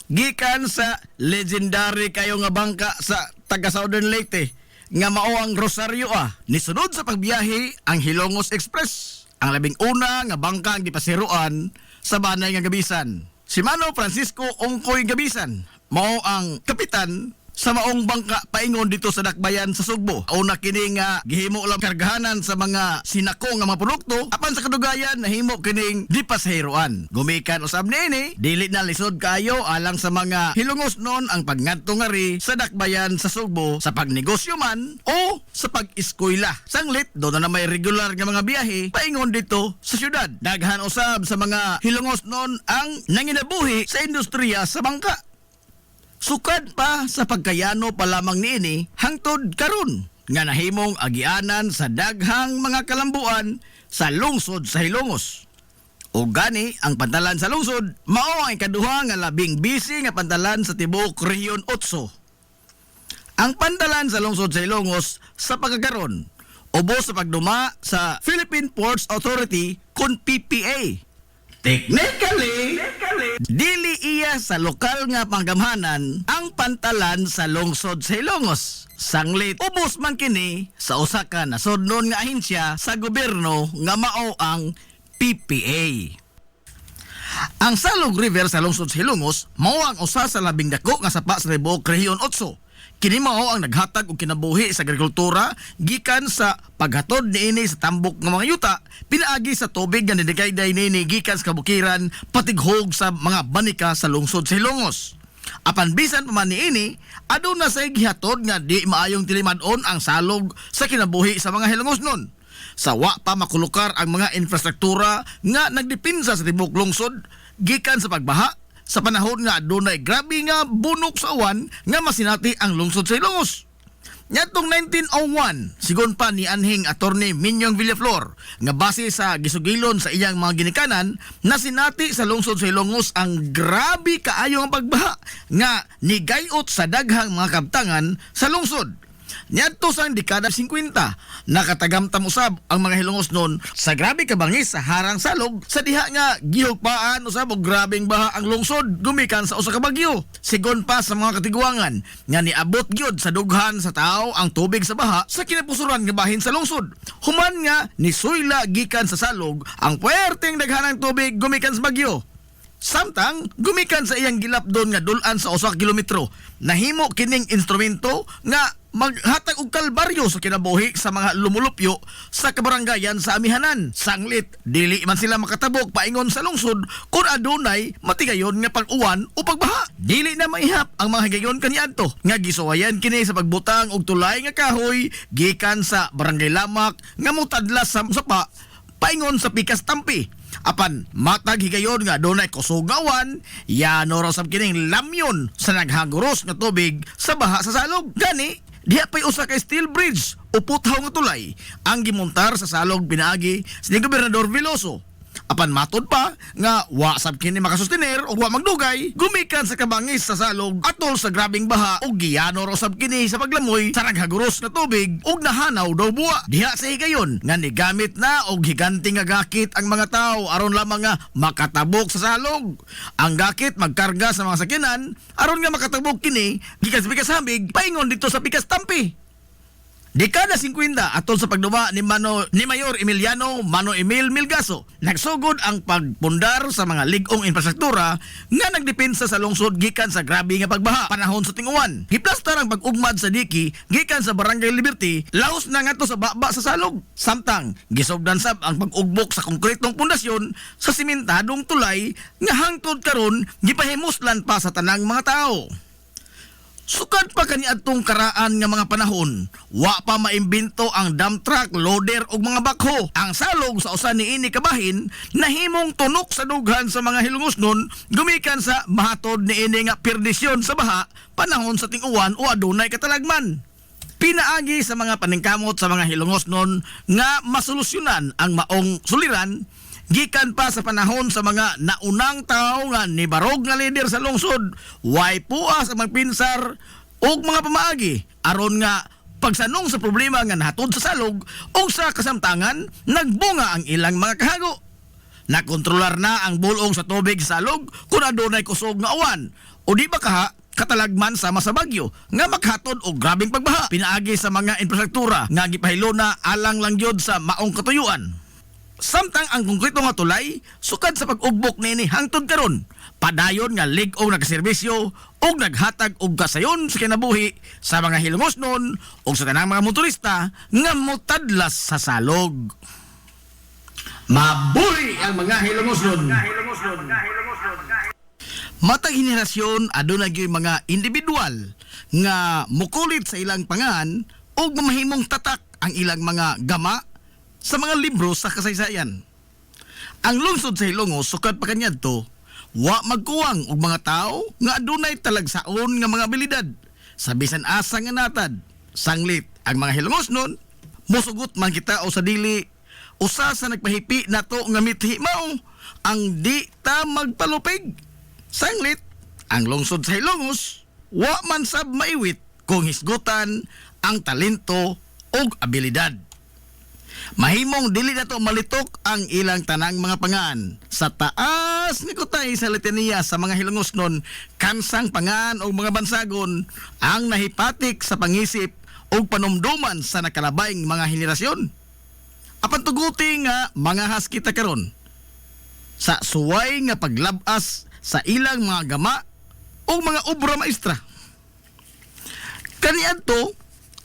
Gikan sa legendary kayo nga bangka sa taga Southern Leyte nga mao ang Rosario nisunod sa pagbiyahe ang Hilongos Express, ang labing una nga bangka ang dipaseroan sa Banay nga Gabisan. Si Mano Francisco Ongkoy Gabisan mao ang kapitan sa maong bangka paingon dito sa dakbayan sa Sugbo. Una kini nga gihimo lang kargahanan sa mga sinako nga mga produkto apan sa kadugayan nahimo kining dipaseroan. Gumikan usab niini dili na lisod kayo alang sa mga hilongos non ang pagngadto ngari sa dakbayan sa Sugbo sa pagnegosyo man o sa pag-eskwela. Sanglit do na may regular nga mga biyahe paingon dito sa syudad. Daghan usab sa mga hilongos non ang nanginabuhi sa industriya sa bangka. Sukad pa sa pagkayano pa lamang niini hangtod karon nga nahimong agianan sa daghang mga kalambuan sa lungsod sa Hilongos. O gani ang pantalan sa lungsod mao ang ikaduha nga labing busy nga pantalan sa tibuok Rehiyon 8. Ang pantalan sa lungsod sa Hilongos sa pagkakaron ubos sa pagduma sa Philippine Ports Authority kun PPA. Technically, dili iya sa lokal nga panggamhanan ang pantalan sa lungsod sa Ilongos. Sanglit, ubos man kini sa usa ka nasudnon nga ahensya sa gobyerno nga mao ang PPA. Ang Salog River sa lungsod sa Ilongos mao ang usa sa labing dako nga sapa sa tibuok Rehiyon 8 Kini mao ang naghatag og kinabuhi sa agrikultura gikan sa paghatod niini sa tambok nga mga yuta pinaagi sa tubig nga nidikayday niini gikan sa kabukiran patighog sa mga banika sa lungsod sa Hilongos. Apan bisan pa man niini, aduna say gihatod nga di maayong tilimad-on ang salog sa kinabuhi sa mga Hilongosnon. Sa wa pa makulukar ang mga infrastruktura nga nagdepinsa sa tibok lungsod gikan sa pagbaha sa panahon nga adunay grabe nga bunok sa uwan nga masinati ang lungsod sa Ilongos. Nyatong 1901, sigon pa ni anhing attorney Minyong Villaflor nga base sa gisugilon sa iyang mga ginikanan na sinati sa lungsod sa Ilongos ang grabe kaayo nga pagbaha nga nigayot sa daghang mga kabtangan sa lungsod. Nyadto sang dekada 50, nakatagamtam usab ang mga Hilongosnon sa grabe kabangis sa harang salog sa diha nga gihugpaan usab og grabeng baha ang lungsod gumikan sa usa ka bagyo. Sigon pa sa mga katiguangan nga niabot gyud sa dughan sa tao ang tubig sa baha sa kinapusuran nga bahin sa lungsod. Human nga nisuyla gikan sa salog ang puwerteng daghanang tubig gumikan sa bagyo. Samtang gumikan sa iyang gilapdon nga dulan sa usa ka kilometro, nahimo kining instrumento nga maghatag og kalbaryo sa kinabuhi sa mga lumulupyo sa kabarangayan sa amihanan. Sanglit, dili man sila makatabok paingon sa lungsod kung adunay matigayon nga pag-uwan o pagbaha. Dili na maihap ang mga higayon kaniadto nga gisuwayan kini sa pagbutang og tulay nga kahoy gikan sa barangay Lamak nga mutadlas sa sapa paingon sa Pikas Tampi. Apan matag higayon nga dunay kusog nga uwan, yano raw sab kining lamyon sa naghaguros nga tubig sa baha sa salog. Gani diha pay usa ka steel bridge o puthaw nga tulay ang gimontar sa salog pinaagi sa Gobernador Veloso. Apan matod pa nga wa sab kini makasustener o wa magdugay gumikan sa kabangis sa salog atol sa grabing baha ug giyano raw sab kini sa paglamoy sa naghaguros nga tubig ug nahanaw daw buwa. Diha sa higayon nga nigamit na og higanting nga gakit ang mga tawo aron lamang nga makatabok sa salog. Ang gakit magkarga sa mga sakyanan aron nga makatabok kini gikan sa Pikas Hambig paingon dito sa Pikas Tampi. Dekada 50 atol sa pagduwa ni Mayor Emiliano Mano Emil Milgaso, nagsugod ang pagpundar sa mga ligong infrastruktura nga nagdepensa sa lungsod gikan sa grabe nga pagbaha panahon sa ting-uwan. Giplastar ang pag-ugmad sa diki gikan sa Barangay Liberty laos na ngadto sa baba sa salog. Samtang gisugdan sab ang pag-ugbok sa konkretong pundasyon sa simentadong tulay nga hangtod karon gipahimuslan pa sa tanang mga tao. Sukad pa kaniadtong karaan nga mga panahon, wa pa maimbento ang dump truck, loader ug mga bakho. Ang salog sa usa niini kabahin nahimong tunok sa dughan sa mga Hilongosnon gumikan sa mahatod niini nga perdisyon sa baha panahon sa ting-uwan o adunay katalagman. Pinaagi sa mga paningkamot sa mga Hilongosnon nga masolusyonan ang maong suliran gikan pa sa panahon sa mga naunang tao nga nibarog nga leader sa lungsod, way puas ang magpinsar og mga pamaagi aron nga pagsanong sa problema nga nahatod sa salog o sa kasamtangan nagbunga ang ilang mga kahago. Nakontrolar na ang bulong sa tubig sa salog kung adunay kusog nga uwan o di ba kaha katalagman sama sa bagyo nga maghatod og grabeng pagbaha. Pinaagi sa mga infrastruktura nga gipahilo na alang lang gyud sa maong katuyuan. Samtang ang konkreto nga tulay sukad sa pag-ugbok nini hangtod karon padayon nga lig-ong nagserbisyo og naghatag og kasayon sa kinabuhi sa mga Hilongosnon ug sa tanang mga motorista nga motadlas sa salog. Mabuhi ang mga Hilongosnon. Matag henerasyon adunay gyud mga individual nga mukulit sa ilang pangan ug mamahimong tatak ang ilang mga gama sa mga libro sa kasaysayan. Ang lungsod sa Hilongos sukad pa kaniadto wa magkuwang og mga tao nga adunay talagsaon nga mga abilidad sa bisan asa nga natad. Sanglit ang mga Hilongosnon mosugot man kita o sa dili usa sa nagpahipi nato nga mithi mao ang di ta magpalupig. Sanglit ang lungsod sa Hilongos wa man sab maiwit kung hisgutan ang talento ug abilidad. Mahimong dili na to malitok ang ilang tanang mga pangan. Sa taas ni kutay sa litaniya sa mga Hilongosnon, kansang pangan o mga bansagon ang nahipatik sa pangisip o panumduman sa nakalabayng mga henerasyon. Apan tuguti nga mga haskita karon sa suway nga paglabas sa ilang mga gama o mga obra maestra. Kaniadto,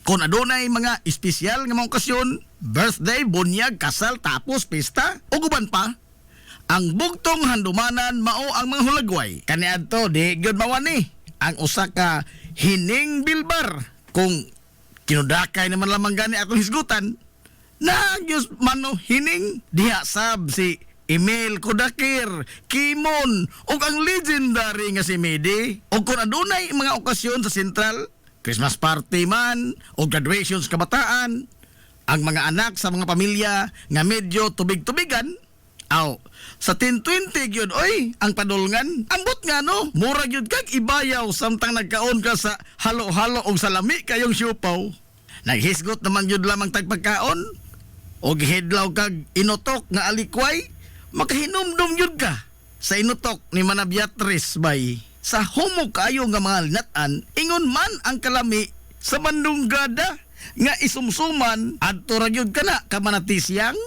kung adunay mga espesyal nga mga okasyon, birthday, bunyag, kasal, tapos pista, o guban pa, ang bugtong handumanan mao ang mga hulagway. Kaniadto, di gyud mawani ang usa ka hining bilbar. Kung kinudakay naman lamang gani akong hisgutan, nagyos mano hining diha sab si Emil Kodakir, Kimon, o ang legendary nga si Medi. O kung adunay mga okasyon sa Sentral, Christmas party man, o graduations kabataan, ang mga anak sa mga pamilya nga medyo tubig-tubigan, aw, sa 10-20 gyud oy, ang padulngan, ambot nga no, mura gyud kag ibayaw samtang nagkaon ka sa halo-halo og salami kayong siupaw. Naghisgot naman gyud lamang tagpagkaon, og gihidlaw kag inutok nga alikway, makahinumdum yun ka sa inutok ni Mana Beatriz bay. Sa homo kayo nga mga linatan, ingon man ang kalami sa manunggada nga isumsuman adto ra gyud kana ka Manatisyang,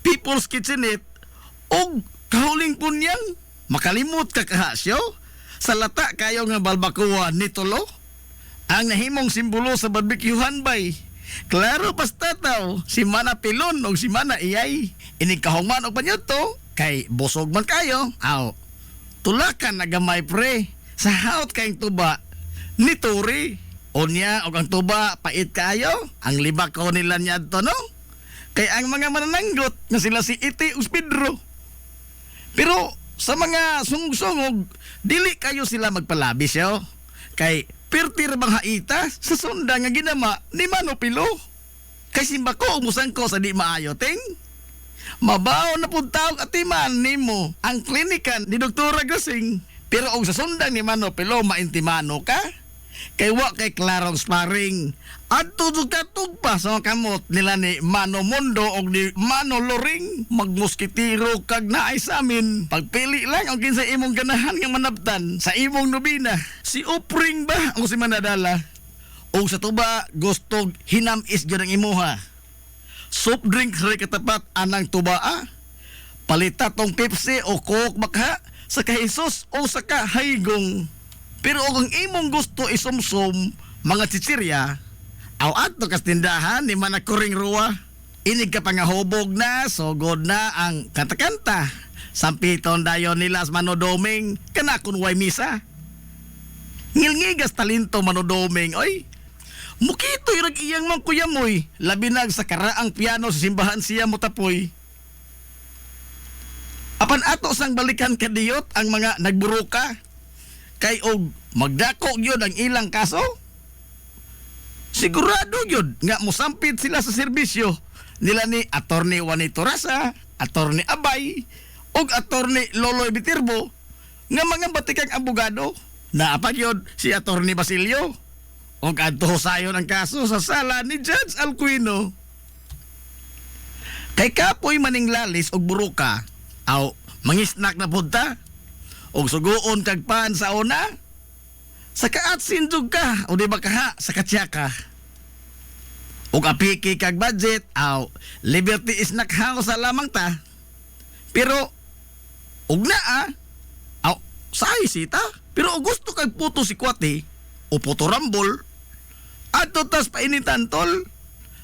People's Kitchenette og kahuling punyang makalimot ka kahasyo sa lata kayo nga balbakuan ni Tolo ang nahimong simbolo sa barbecuehan bay. Klaro basta taw si Mana Pilon o si Mana Iyay inikahongman og panyuto kay busog man kayo. Aw, tulakan na gamay pre sa haot kayong tuba ni Turi. Unya og ang tuba pait kayo, ang libak ko nila niya to no. Kay ang mga manananggot nga sila si Iti ug Pedro. Pero sa mga sungsongog dili kayo sila magpalabis yo. Kay pirtir bang haita sa sunda nga ginama ni Mano Pilo. Kay simba ko umusan ko sa di maayo ting. Mabaw na puntaw atiman nimo ang klinikan ni Dr. Gasing. Pero og sa sundan ni Mano Pilo maintimano ka. Kay wa kay klarong sparring. Adto katug pa sa kamot nila ni Mano Mundo og ni Mano Loring. Magmuskitiro kag naay sa amin. Pagpili lang ang kinsa imong ganahan nga manabtan sa imong nobina. Si Upring ba o si Manadala? O sa tuba gusto hinamis gyud ang imuha. Soft drink ray katapat anang tubaa. Palita tong Pepsi o Coke baka sa kahisos o sa kahaygong. Pero kung imong gusto isumsum mga chichirya, aw adto kas tindahan ni Manakuring Ruwa. Inig ka pangahubog na, sugod na ang kanta-kanta. Sampiton dayon nila sa Manodoming, kanakon way misa. Ngilngigas talento Manodoming, oy. Mukitoy rag iyang mang kuyamoy, labinag sa karaang piano sa simbahan siya motapoy. Apan ato sang balikan kadiyot ang mga nagburuka, kay og magdako gyud ang ilang kaso. Sigurado gyud nga mosampit sila sa serbisyo nila ni Attorney Juanito Rasa, Attorney Abay, og Attorney Loloy Bitirbo nga mga batikang abogado. Naapa gyud si Attorney Basilio og adto sayon ang kaso sa sala ni Judge Alcuino. Kay kapoy maning lalis og buruka, aw mangisnak na punta og suguon kag pan sa una. Sa kaatsin jud ka o di ba kaha sa katsaka. Og apiki kag budget, aw Liberty Snack House sa lamang ta. Pero og naa, aw say sita. Pero og gusto kag puto si Kwati o puto rambol, adto tas painitan tol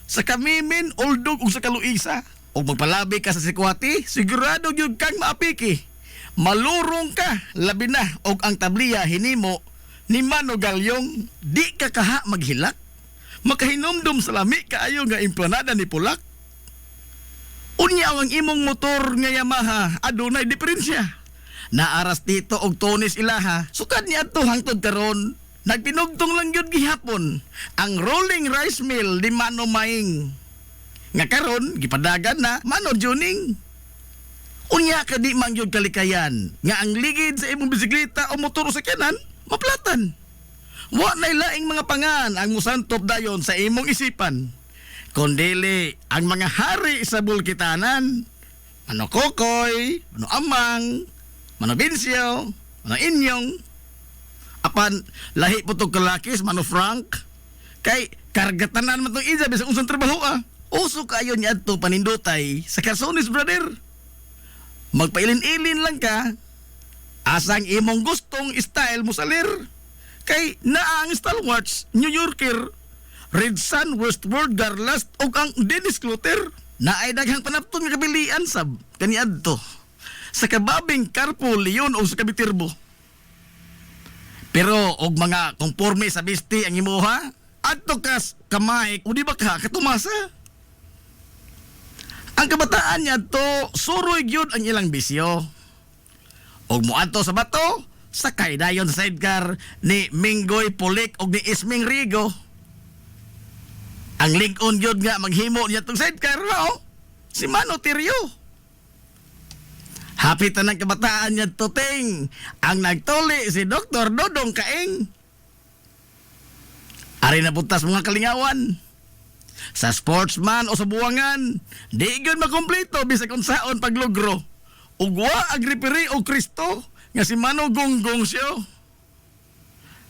sa kamimin oldog ug sa kaluisa. Og magpalabi ka sa si Kwati, sigurado gyud kang maapiki. Malurong ka labi na og ang tabliya hinimo ni Mano Galyong, di ka kaha maghilak. Makahinumdum sa lami kaayo nga implanada ni Pulak. Unya ang imong motor nga Yamaha adunay diferensya. Naaras dito og tonis ilaha, sukad niya to hangtod karon. Nagpinugtong lang gyud gihapon ang rolling rice mill di Mano Maing. Nga karon gipadagan na Mano Juning. Unya ka di man gyud kalikayan nga ang ligid sa imong bisikleta o motor sa kanan maplatan. Wa nay laing mga pangan ang musantop dayon sa imong isipan. Kundili ang mga hari sa bulkitanan. Mano Kokoy, Mano Amang, Mano Binsyo, Mano Inyong. Apan lahi po tong kalakis Mano Frank. Kay kargatanan man tong isa bisag unsang trabaho ah. Uso kayo niya to panindutay sa Casones brother. Magpailin-ilin lang ka. Asang imong gustong style mo salir. Kay naa ang stalwarts, New Yorker, Red Sun, Westward, Garlast o ang Dennis Clutter. Naay daghang panapton nga kabilian sab kaniadto sa kababing Carpo, Leon o sa Kabitirbo. Pero og mga konforme sa bisti ang imuha, adto kas kamay o di ba ka katumasa? Ang kabataan niya to, suroy gyud ang ilang bisyo. Og muadto sa bato, sakay dayon sa sidecar ni Minggoy Pulik og ni Isming Rigo. Ang Lincoln gyud nga maghimo niya tong sidecar, no? Si Mano Tirio. Hapit na ng kabataan niya to, ting. Ang nagtuli si Dr. Dodong Kaeng. Ari na butas mga kalingawan. Sa sportsman o sa buwangan, di gyud makumpleto bisag unsaon paglugro. Ugwa agripiri o Kristo nga si Mano Gonggong siya.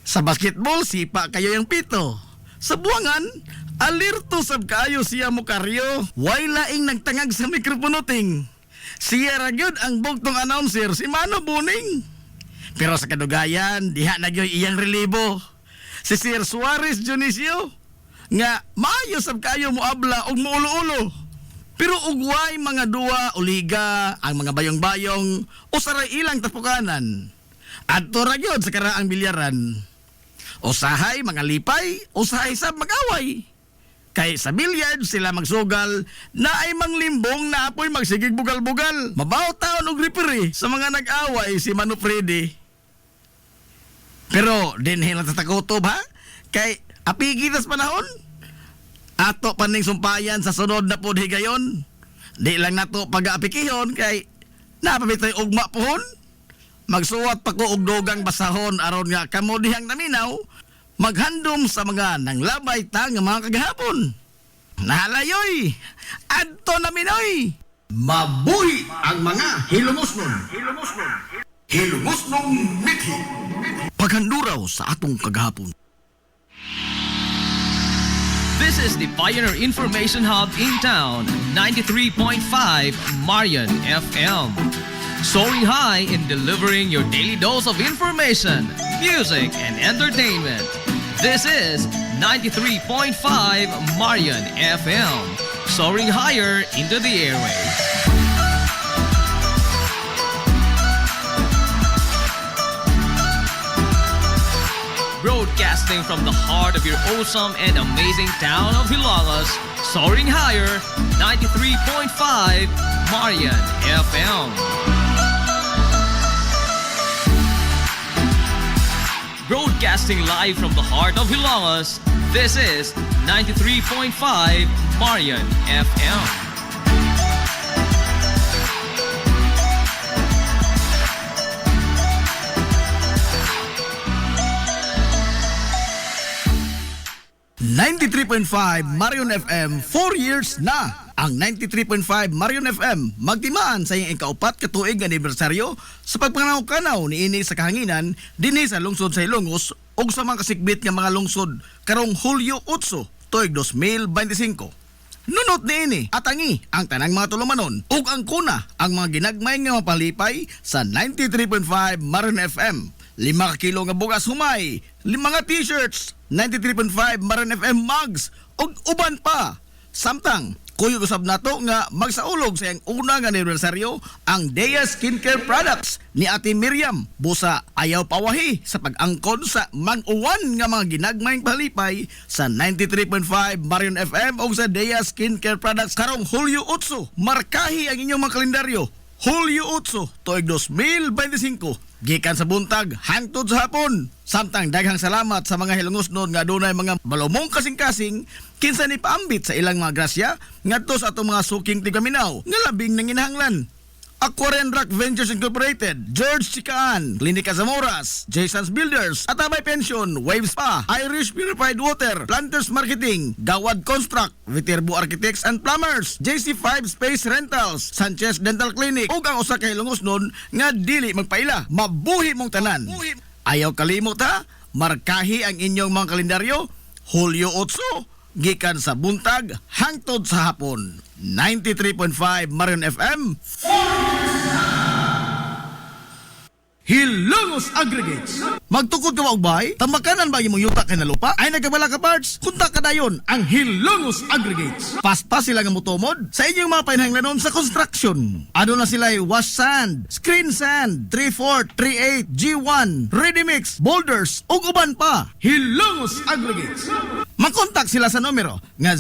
Sa basketball, sipa kayo yung pito. Sa buwangan, alirto sab kaayo siya mo karyo. Way laing nagtangag sa mikroponoting. Siya ra gyud ang bugtong announcer, si Mano Buning. Pero sa kadugayan, diha na gyud iyang relibo. Si Sir Suarez Dionisio nga maayo sab kaayo mo abla og muulo-ulo. Pero ugway mga duwa o liga ang mga bayong-bayong o saray ilang tapukanan. Adto ra gyud sa karaang bilyaran. Usahay mga lipay, usahay sab mag-away. Kay sa bilyard sila magsugal na ay manglimbong na apoy magsigig bugal-bugal. Mabaw taon og referee sa mga nag-away si Mano Freddy. Pero dinhi lang tatakotob ha? Kay apigitas panahon. Ato paning sumpayan sa sunod na pod higayon. Di lang nato pag-aapikihon kay napabitay ugma pohon. Magsuwat pa ko og dogang basahon aron nga kamo dihang naminaw maghandom sa mga nanglabay ta nga mga kagahapon. Nahalayoy, adto naminoy. Mabuhi ang mga hilumosnon. Hilumosnong mithi. Paghanduraw sa atong kagahapon. This is the Pioneer Information Hub in town, 93.5 Marian FM. Soaring high in delivering your daily dose of information, music, and entertainment. This is 93.5 Marian FM. Soaring higher into the airwaves. Broadcasting from the heart of your awesome and amazing town of Hilagas, soaring higher, 93.5 Marian FM. Broadcasting live from the heart of Hilagas, this is 93.5 Marian FM. Marion FM, 4 years na. Ang 93.5 Marion FM magtimaan sa iyang ikaupat katuig anibersaryo sa pagpananaw-kanaw ni ini sa kahanginan dinhi sa lungsod sa Ilongos ug sa mga kasikbit nga mga lungsod karong Hulyo 8, tuig 2025. Nunot ni ini atangi ang tanang mga tulumanon ug ang kuna ang mga ginagmay nga mapalipay sa 93.5 Marion FM. 5 kilo nga bugas humay, 5 nga t-shirts, 93.5 Marion FM mugs, ug uban pa. Samtang, kuyog usab nato nga magsaulog sa iyang unang anibersaryo ang Dea Skincare Products ni Ate Miriam. Busa ayaw pawahi sa pag-angkon sa man-uwan nga mga ginagmayng palipay sa 93.5 Marion FM o sa Dea Skincare Products karong Hulyo 8. Markahi ang inyong mga kalendaryo. Hulyo 8, tuig 2025. Gikan sa buntag hangtod sa hapon. Samtang daghang salamat sa mga hilungosnon nga dunay mga balumong kasing-kasing kinsa ni paambit sa ilang mga grasya ngadto sa atong mga suking tigaminaw nga labing nanginahanglan. Aquarian Rock Ventures Incorporated, George Chikaan, Klinika Zamoras, Jason's Builders, Atabay Pension, Wave Spa, Irish Purified Water, Planters Marketing, Gawad Construct, Viterbo Architects and Plumbers, JC5 Space Rentals, Sanchez Dental Clinic, ug ang usa ka hilungosnon nga dili magpaila. Mabuhi mong tanan. Ayaw kalimot ha, markahi ang inyong mga kalendaryo, Hulyo 8, gikan sa buntag hangtod sa hapon. 93.5 Marion FM. Hilongos Aggregates. Magtukod ka ba og bay? Tambakanan ba imong yuta kay na lupa? Ay nagkabala ka parts? Kunta ka dayon ang Hilongos Aggregates. Paspas sila nga motomod sa inyong mga painahanglanon sa construction. Ano na sila wash sand, screen sand, 3/4, 3/8, G1, ready mix, boulders ug uban pa. Hilongos Aggregates. Makontak sila sa numero nga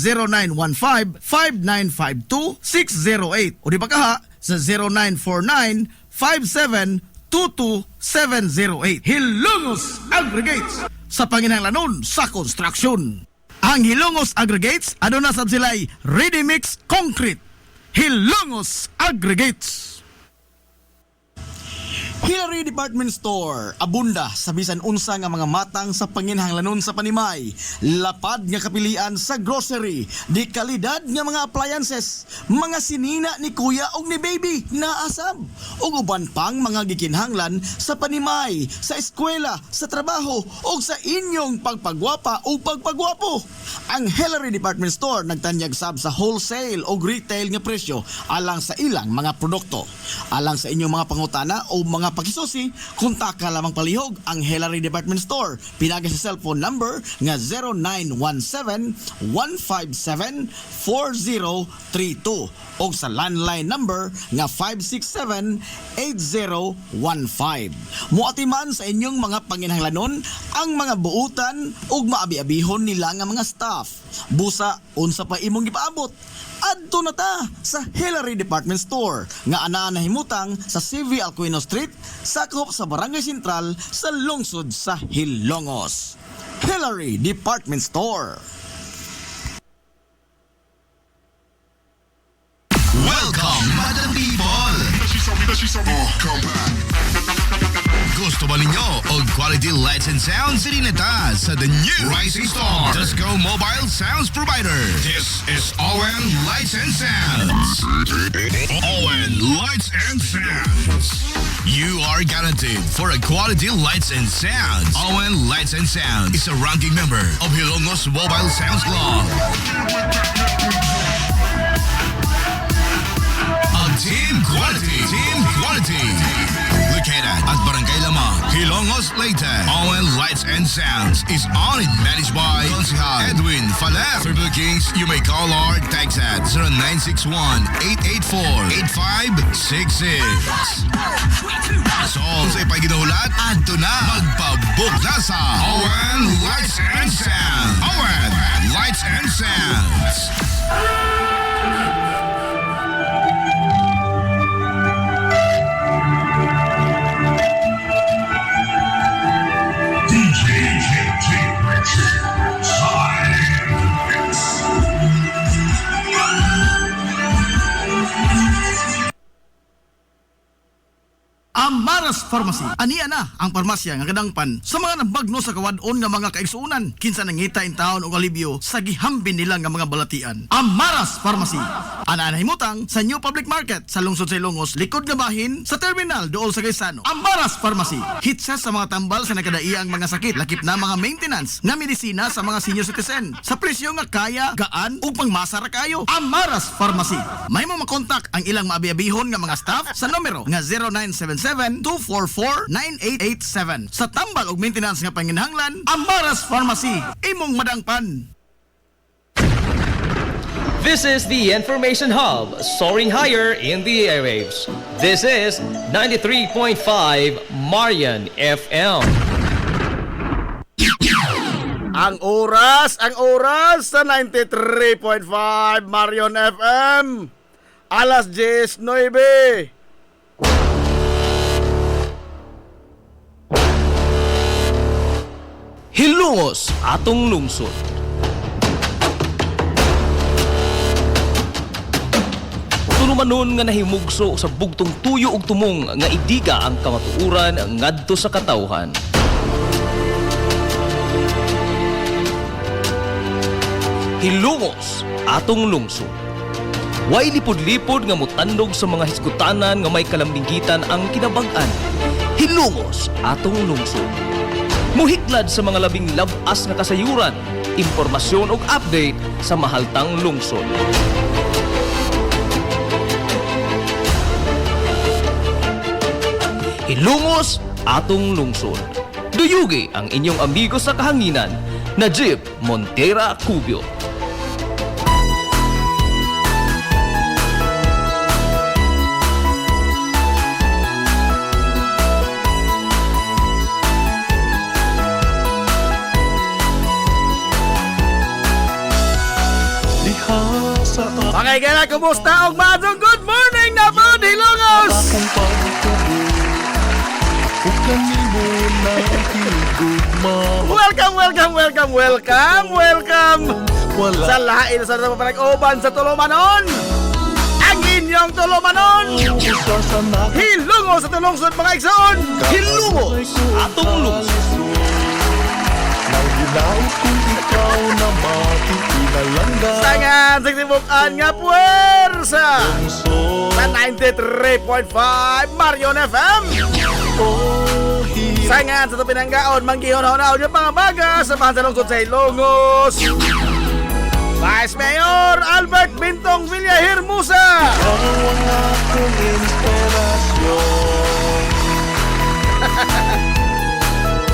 0915-5952-608 o di ba kaha sa 0949-5722-708. Hilongos Aggregates sa panginahanglanon sa construction. Ang Hilongos Aggregates, ano na sab sila'y ready mix concrete. Hilongos Aggregates. Hillary Department Store, abunda sa bisan unsa nga mga matang sa panginahanglanon sa panimay, lapad nga kapilian sa grocery, di kalidad nga mga appliances, mga sinina ni kuya og ni baby na asab, ug uban pang mga gikinhanglan sa panimay, sa eskwela, sa trabaho ug sa inyong pagpagwapa o pagpagwapo. Ang Hillary Department Store nagtanyag sab sa wholesale o retail nga presyo alang sa ilang mga produkto. Alang sa inyong mga pangutana o mga pakisusi, kontak ka lamang palihog ang Hillary Department Store. Pinagi sa cellphone number nga 0917-157-4032 o sa landline number nga 567-8015. Muatiman sa inyong mga panginahanglanon ang mga buutan ug maabi-abihon nila nga mga staff. Busa, unsa pa imong gipaabot? Adto na ta sa Hillary Department Store nga anaa nahimutang sa CV Alcuino Street, sakop sa Barangay Sentral sa lungsod sa Hilongos. Hillary Department Store. Welcome, Madam People! Gusto ba ninyo og quality lights and sounds? Sirineta sa the new Rising Star Disco Mobile Sounds Provider. This is Owen Lights and Sounds. Owen Lights and Sounds. You are guaranteed for a quality lights and sounds. Owen Lights and Sounds is a ranking member of Hilongos Mobile Sounds Club. Team Quality. Located at Barangay Lamang, Hilongos, Leyte. Owen Lights and Sounds is owned and managed by Consihal Edwin Faler. For bookings, you may call or text at 0961-884-8566. So, sa ipaginahulat, adto na magpabook na sa Owen Lights and Sounds. Owen Lights and Sounds. Amaras Pharmacy. Aniya na ang parmasya nga kadangpan sa mga nabagno sa kawadon nga mga kaigsuunan. Kinsa nangita in taon og alibyo sa gihambin nila nga mga balatian. Amaras Pharmacy. Ana nahimutang sa New Public Market sa lungsod sa Ilongos, likod nga bahin sa terminal dool sa Gaisano. Amaras Pharmacy. Hitsa sa mga tambal sa nakadaiang mga sakit, lakip na mga maintenance nga medisina sa mga senior citizen. Sa presyo nga kaya, gaan ug pangmasa ra kayo. Amaras Pharmacy. May mo makontak ang ilang maabi-abihon nga mga staff sa numero nga 0977-244-9887. Sa tambal ug maintenance nga panginahanglan, Amaras Pharmacy. Imong madangpan. This is the Information Hub, soaring higher in the airwaves. This is 93.5 Marian FM. Ang oras sa 93.5 Marion FM. Alas 10:09. Hilongos atong lungsod. Tunumanon nga nahimugso sa bugtong tuyo ug tumong nga idiga ang kamatuuran ngadto sa katawhan. Hilongos atong lungsod. Way lipod-lipod nga mutandog sa mga hisgutanan nga may kalambigitan ang kinabag-an. Hilongos atong lungsod. Muhiklad sa mga labing labas nga kasayuran, impormasyon ug update sa mahaltang lungsod. Hilongos atong lungsod. Duyugi ang inyong amigo sa kahanginan, Najib Montera Cubio. Mga igala, kumusta? Og madong good morning na po, Hilongos! Welcome! Sa lain sa panag-uban sa Tulumanon! Ang inyong Tulumanon! Hilongos sa tulungsod, mga igsoon! Hilongos! Atong lungsod! Sangan sa tibukan nga puwersa sa 93.5 Marion FM. Sangan sa pinanggaon manggihon-honaw yung mga baga sa pansalungsod sa Ilongos. Vice Mayor Albert Bintong Villahermosa.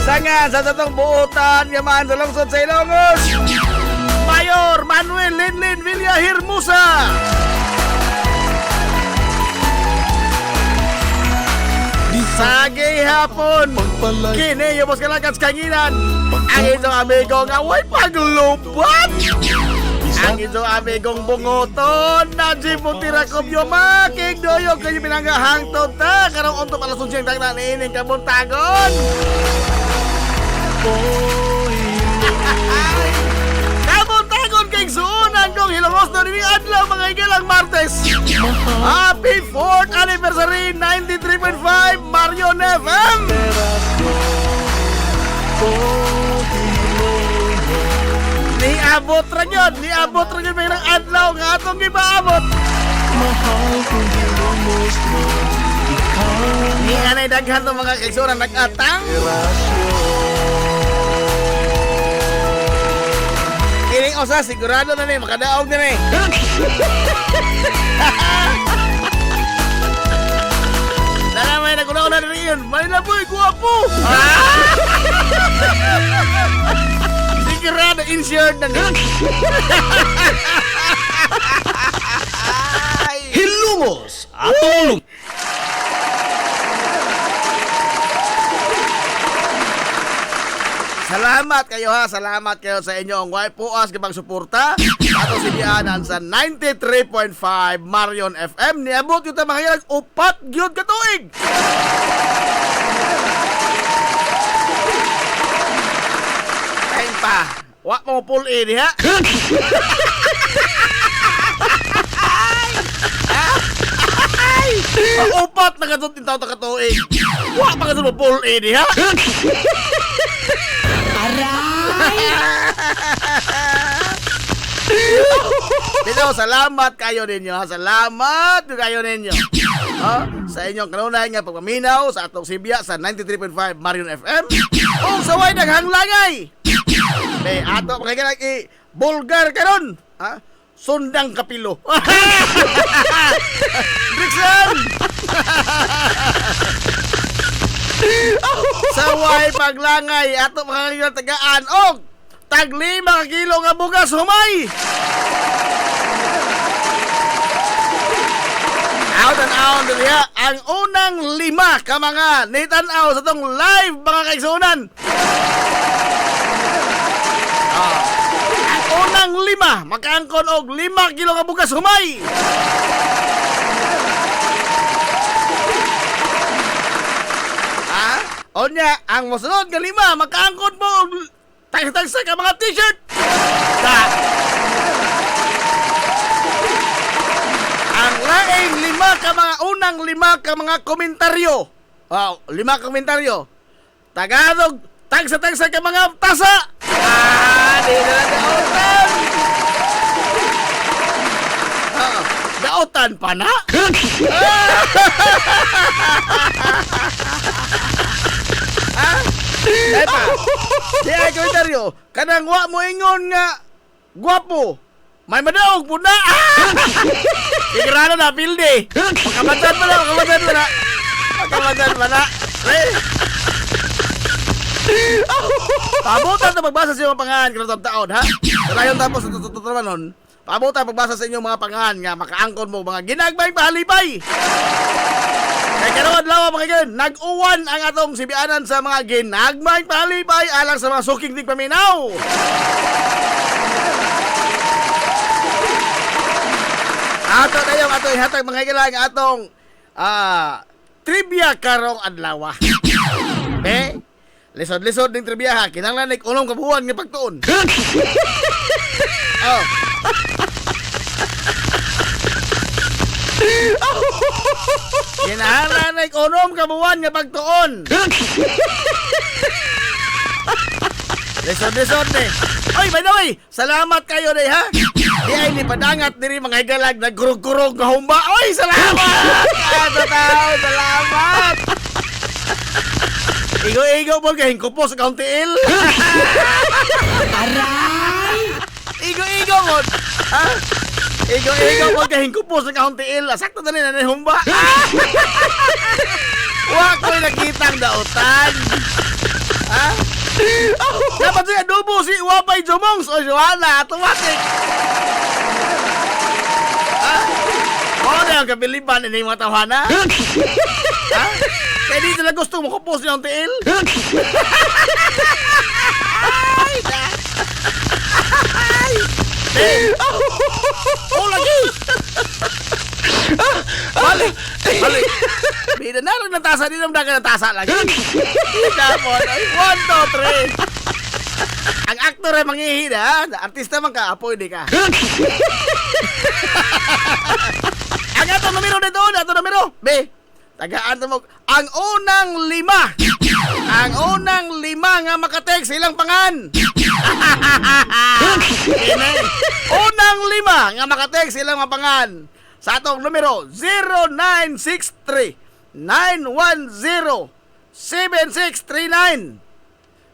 Sangan sa tatong buutan nga man sa lungsod sa Ilongos, Mayor Manuel Linlin Villahermosa. Sagay hapon, kini yung mas kalakas kanginan. Ang inyong amigo nga way paglubat. Ang inyong amigong bungoton, Najib Montera Cubio, making doyog kayo pinanggahang tonta. Karong unto palasun siyang tagnan ining kabuntagon. Kabuntagon kay suunan kong Hilongos na rin adlaw mga igalang Martes. Happy 4th anniversary 93.5 Marion FM. Niabot ra yun may nang adlaw nga atong gipaabot. Ni anay daghan ng mga kaigsunan nag-atang. Kiling osa, sigurado na ni, makadaog na ni. Nalamay na kuna-una na rin yun. Manila boy, guwapo! Sigurado, insured na ni. Hilongos atong lungsod. Salamat kayo sa inyong puas kapag suporta ato sidianan sa 93.5 Marion FM. Niabot yun ta mga ilang upat gyud katuig. Kain pa, wa mo pull in ha. Upat na katut in taon ta katuig. Wa pa mo pull in ha. Dito, salamat kayo ninyo. Salamat kayo ninyo. Sa inyong kanunay nga pagpaminaw sa atong Sibya sa 93.5 Marion FM. O sa way naghanglangay. May ato pakikilaki bulgar karon. Sundang kapilo. Dixon! Saway paglangay ato mga tagaan og tag 5 kilo nga bugas humay. Out and out diya ang unang 5 ka mga nitan-aw sa tong live mga kaigsunan. Ang unang 5 makaangkon og 5 kilo nga bugas humay. Onya, ang mosunod nga 5, makaangkot mo tagsa-tagsa ka mga t-shirt. Ang laing 5 ka mga unang 5 ka mga komentaryo. 5 komentaryo. Tagalog, tagsa-tagsa ka mga tasa. Di na daotan. Daotan pa na. Epa, di ay komentaryo, kanang wa mo ingon nga guwapo, may madaog po na. Sigurado na, pilde. Makamatsan pa na. Pabutan na pagbasa sa inyong pangahan karong taon, ha? Dalayon tapos naman nun. Pabutan pagbasa sa inyong mga pangahan nga makaangkon mo mga ginagmay pahalipay. Kay karon lawa mga gan, nag-uwan ang atong sibianan sa mga ginagmay pahalipay alang sa mga suking tig paminaw. Ato tayo ato ihatag mga gilang atong trivia karong adlaw. Lisod-lisod ning trivia ha, kinahanglan ning unong kabuuan nga pagtuon. Oh. Kinahanglan ning unong kabuuan nga pagtuon. Lisod-lisod ni. Oy, by the way, salamat kayo day ha. Di ay ni padangat diri mga higalag nagkurog-kurog nga humba. Oy, salamat! Sa tao, salamat! Igo-igo mo kahing kupos sa kauntiil. Aray! Igo-igo mo. Ha? Igo-igo mo kahing kupos sa kauntiil. Sakto na rin na humba. Huwag ko'y nakitang dautan. Ha? Dapat siya adobo si Wapay Jumongs o Johanna automatic. Ha? Ano na yung kabiliban ini mga tawhana? Ha? Kaya dito na gusto mo kupos niya ang tiil? Ay! Ay! Oh, lagi! Balik! Balik! Bida na lang ng tasa. Di naman na ka ng tasa lagi. Bida mo. 1, 2, 3. Ang aktor ay manghihid ha. Artista man ka. Apoy di ka. Ang atong numero dito. Atong numero. B. Tagaan mo. Ang unang 5. Ang unang 5 nga makatext silang pangan. Unang 5 nga makatext silang mapangan. Sa atong numero 0963-910-7639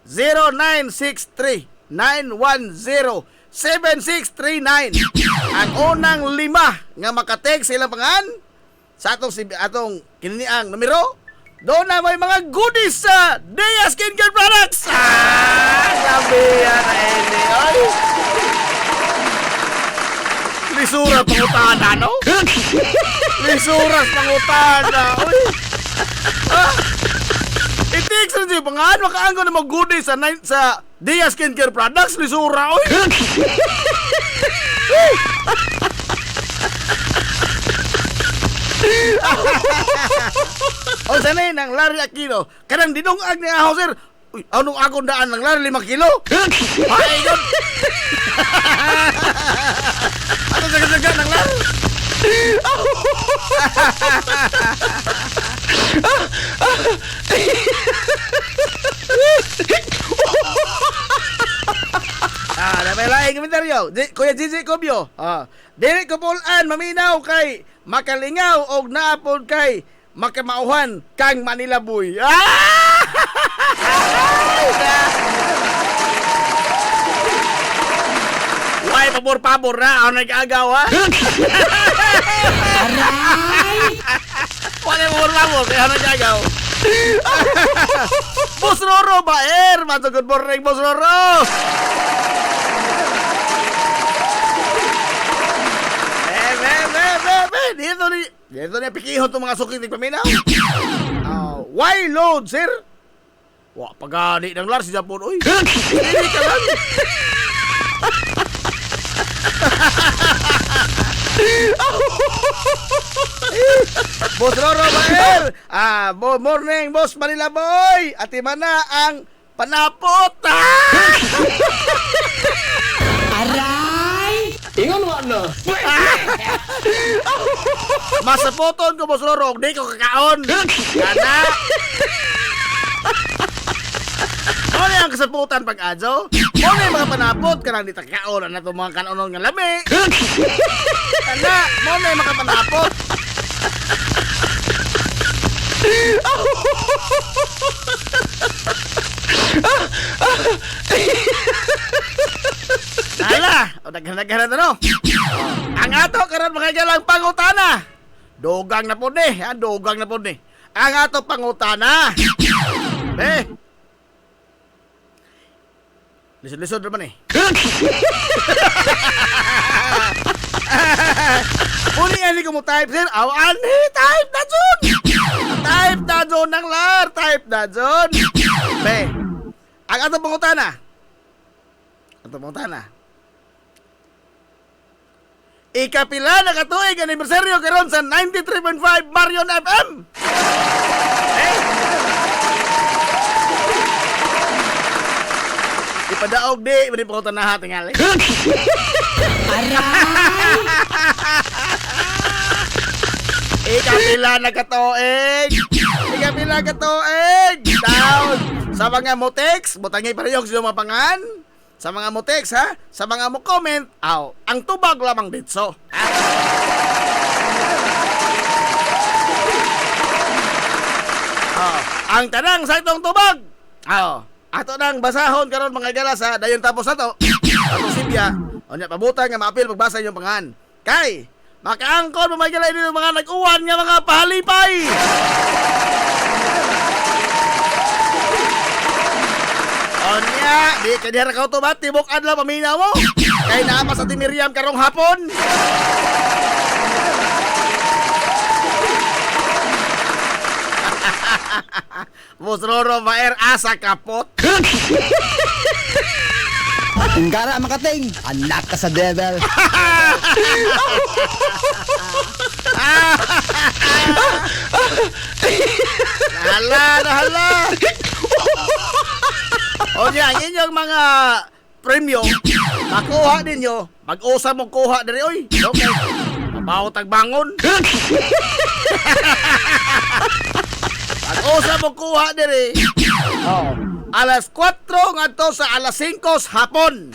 0963-910-7639 Ang unang 5 nga makatext silang pangan sa atong kininiang numero. Doon na may mga goodies sa Dea Skincare Products. Sabi yan na ini. Ay! Lisuras pangutana, no? Lisuras pangutana. Uy! Itik sa siya pangaan. Makaanggo na mga goodies sa Dea Skincare Products. Lisura, uy! O sanay ng Larry Aquino. Kanang dinungag ni Aho, sir. Uy, anong akong daan ng Larry 5 kilo? Ay, yun! Ano saga-saga ng Larry? May laing komentaryo. Kuya Gigi Cobio. Dili ko pulan maminaw kay makalingaw og naapod kay makamauhan kang Manila Boy. Why pabor-pabor na ako nag-agaw ha? Why pabor-pabor kaya ako nag-agaw? Boss Roro ba good morning, Boss Roro. Dito niya pikihon itong mga suking tigpaminaw. Why load, sir? Wah, pagani ng Lars si Japon. Uy, hindi ka lang. Boss Roro Baer. Morning, Boss Manila Boy. At mana ang panapot. Aray! Ingon mo na. Masapoton ko, Boss Roro. Di ko kakaon. Kana. Ano yung kasaputan pag-adso? Ano yung mga panapot? Kanang di takaon na itong mga kanonon nga lami. Kana, ano yung mga panapot? Hala, o naghanag-hanag na no. Ang ato karon mga galang pangutana. Dogang na po ni, dogang na po ni. Ang ato pangutana. Lisod-lisod naman eh. Uli ani ko mo type sir. Awan eh, type na dyan. Type na dyan ng lar. Type na dyan. Be, ang atong pangutana. Ikapila na katuig anibersaryo karon sa 93.5 Marion FM. Ipadaog di, mali pa ko tanaha tingali. Ikapila na katuig. Down. Sa mga motex, butangay parehong sila mapangan. Sa mga motex ha, sa mga mo comment, ang tubag lamang ditso. Ang tanang sa itong tubag. Ato nang basahon karon mga gala sa dayon tapos nato. Atong sibya, unya pabutan nga maapil pagbasa yung pangan. Kay makaangkon mga gala ini mga nag-uwan nga mga pahalipay. Onya, di kadira ka to ba tibok adlaw paminaw mo. Kay naapa sa Miriam karong hapon. Musroro maer asa kapot. Enggara makating, anak ka sa devil. Hala. O niya, ang inyong mga premyo, nakuha ninyo, mag-usa mong kuha diri, oy. Okay, mabaho tagbangon. Mag-usa mong kuha diri. Alas 4 ngadto sa alas 5 hapon.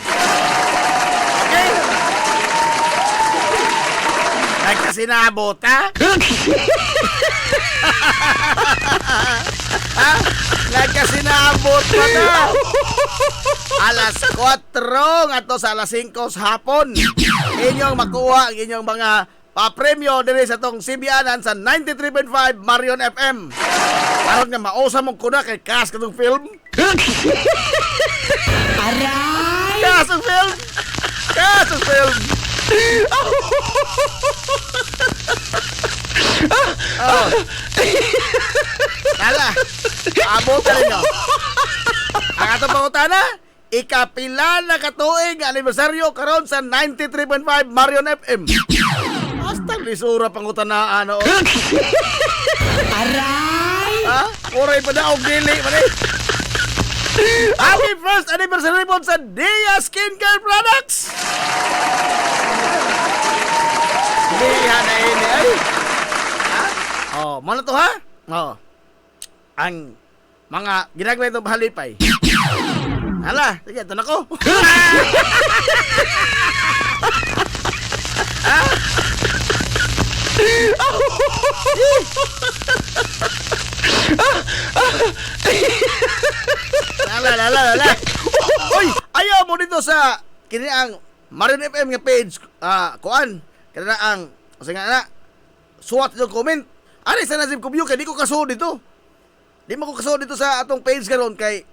Okay? Nagkasinabot, ha? Nagkasinabot pa na. Alas 4 ngadto sa alas 5 hapon. Inyong makuha ang inyong mga pa-premyo diri sa tong Sibianan sa 93.5 Marion FM. Aron nga mausa mong kuna kay kas katong film. Aray! Kasong film. Tala, abot ka rin, no? Ang atong pangutana, ikapila na katuig anibersaryo karon sa 93.5 Marion FM. Basta lisura pangutanaan, no? Aray! Ha? Uray pa na og dili man eh. Happy first anniversary po sa Dia Skincare Products. Dia na ini ay. Ha? Mana to ha? Ang mga ginagawa itong halipay. Hala, sige, ito na ko. Ha? Lala. Oy, ayaw mo dito sa kini ang Marion FM nga page. Kuan. Kaya na ang kasi nga na suwat yung comment. Ano sa Nazim Kubyo kay di ko kaso dito. Di mo ko kaso dito sa atong page karon kay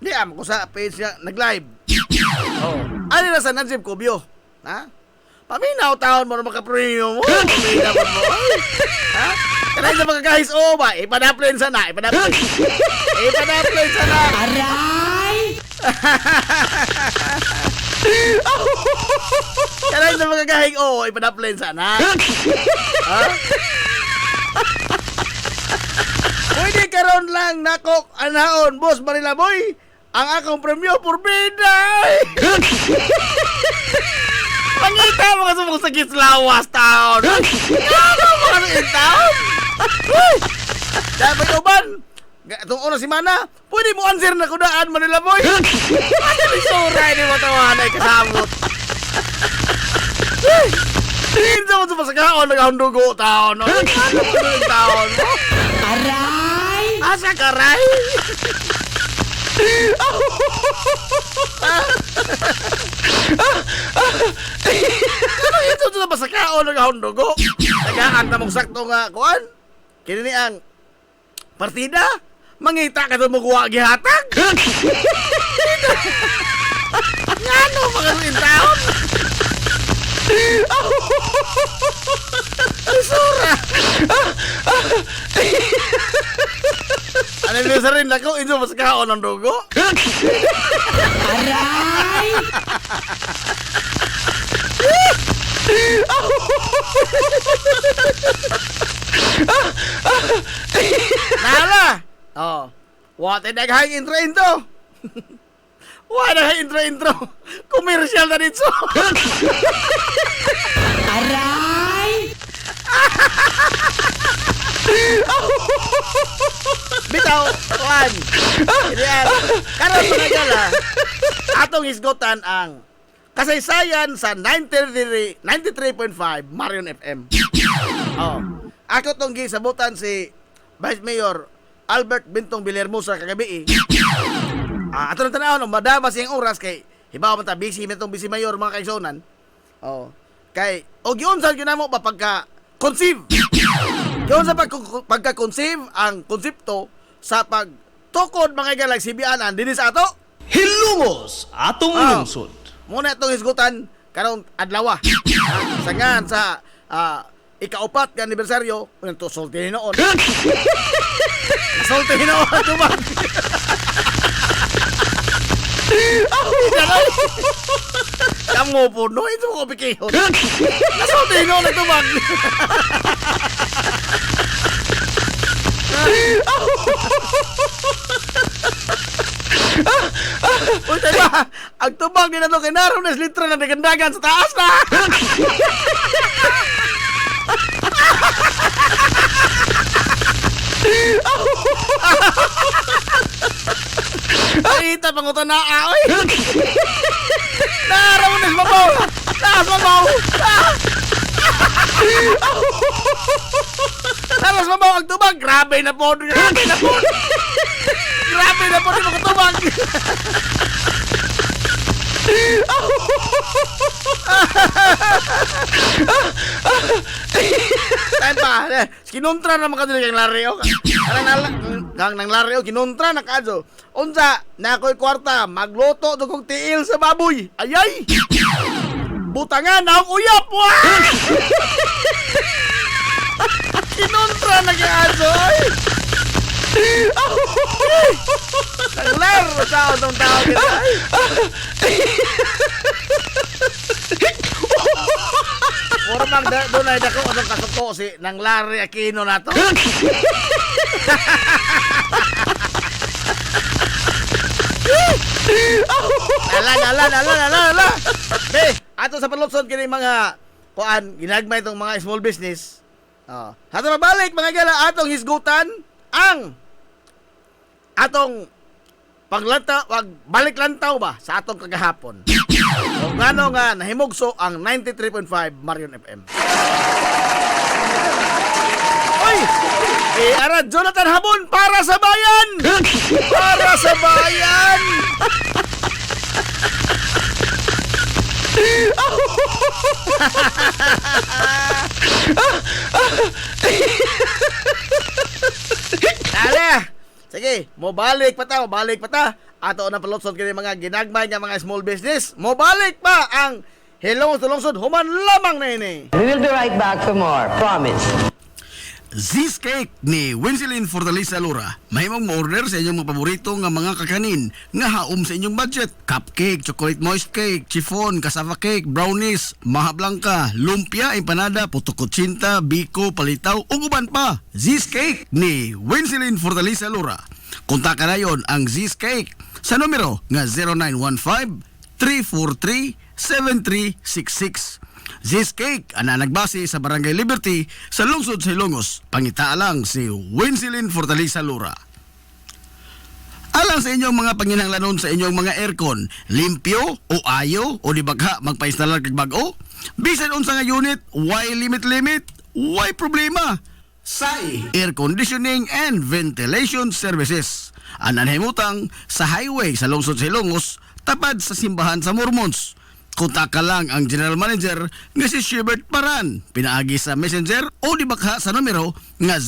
di ko sa page nga nag-live. Ano na sa Nazim Kubyo? Ha? Paminaw taon mo na makapremyo mo. Paminaw mo. Ha? Kanay sa mga guys, ba? Ipadaplen sana. Ipadaplen sana. Aray! Kanay sa mga guys, ipadaplen sana. Ha? Pwede karon lang nakok anaon, boss Manila Boy. Ang akong premyo por bida. Pangita mga sumong sakit lawas taon. Ano mga sakit taon? Dapat uban. Itong una si Mana, pwede mo answer na kudaan Manila Boy. Ano ni Soray ni Matawan ay kasamot. Hindi mo sa masagaon nagahundugo taon. Ano mga taon? Aray! Asa karay? Ano ito sa masagaon nagahundugo? Nagaanta mong sakto nga kuan. Kini ang partida. Mangita ka sa mugwa gihatag. sa rin ako, ito mas kaon ng dugo. Nala! Oh, what a naghang intro. Wala na intro. Commercial na dito. Bitaw, Juan. Yan. Karon mga gala, atong isgotan ang kasaysayan sa 93.5 Marion FM. Oh. Ako tong gisabutan si Vice Mayor Albert Bintong Villarmosa kagabi. Ato nang tanaw no, madama siyang oras kay hibaw man ta busy bitong mayor mga kaisonan. Oh. Kay og yun sa ginamo ba pagka conceive. Yun sa pagka-conceive ang konsepto sa pagtukod mga galag sibianan dinhi sa ato. Hilumos atong lungsod. Muna itong hisgutan karong adlaw. Sangan sa ikaupat nga anibersaryo, unang sultihin noon. Sultihin noon tumag. Kamu po, no? Ito ko pikihon. Nasultihin noon tumag. Uy, tayo ang tubang din na ito kay Naroon na litra na nagandagan sa taas na. Kita pangutan na oy. Naroon na mabaw. Taas mabaw. Taas mabaw ang tubang. Grabe na po. Grabe na po. Grabe na po rin makatubag. Tayo pa. Kinuntra na makadali kang Lareo. Kang nang Lareo, kinuntra na kaso. Unsa, na ako'y kwarta, magluto dugong tiil sa baboy. Ayay! Butangan na ang uyap! Kinuntra na kang aso. Naglar sa otong tao kita. Formang doon ay dako otong kasuko si nang Larry Aquino na to. Ala. Be, ato sa palutsod kini mga kuan ginagmay itong mga small business. Ato mabalik mga gala atong hisgutan ang atong balik lantaw ba sa atong kagahapon. Kung ano nga nahimugso ang 93.5 Marion FM. Oy! Ara Jonathan Habon para sa bayan! Para sa bayan! Dale! Sige, mobalik pa ta. Ato na palutsod kini mga ginagmay nga mga small business. Mobalik pa ang Hilong Tulungsod human lamang na ini. We will be right back for more. Promise. Z's Cake ni Winsilin Fortaleza Lura. Mahimong mo-order sa inyong mga paborito nga mga kakanin nga haom sa inyong budget. Cupcake, chocolate moist cake, chiffon, cassava cake, brownies, maha blanca, lumpia, empanada, puto kutsinta, biko, palitaw, ug uban pa. Z's Cake ni Winsilin Fortaleza Lura. Kontak na yon ang Z's Cake sa numero nga 0915-343-7366. Z's Cake ana nagbase sa Barangay Liberty sa lungsod sa Ilongos. Pangitaa lang si Winsilin Fortaleza Lura. Alang sa inyong mga panginahanglanon sa inyong mga aircon, limpyo o ayo o di bagha magpa-installer kag bag-o? Bisan unsa nga unit, why limit? Why problema? SAI Air Conditioning and Ventilation Services. Anan himutang sa highway sa lungsod sa Ilongos, tapad sa simbahan sa Mormons. Kontak ka lang ang General Manager nga si Shebert Paran. Pinaagi sa Messenger o di bakha sa numero nga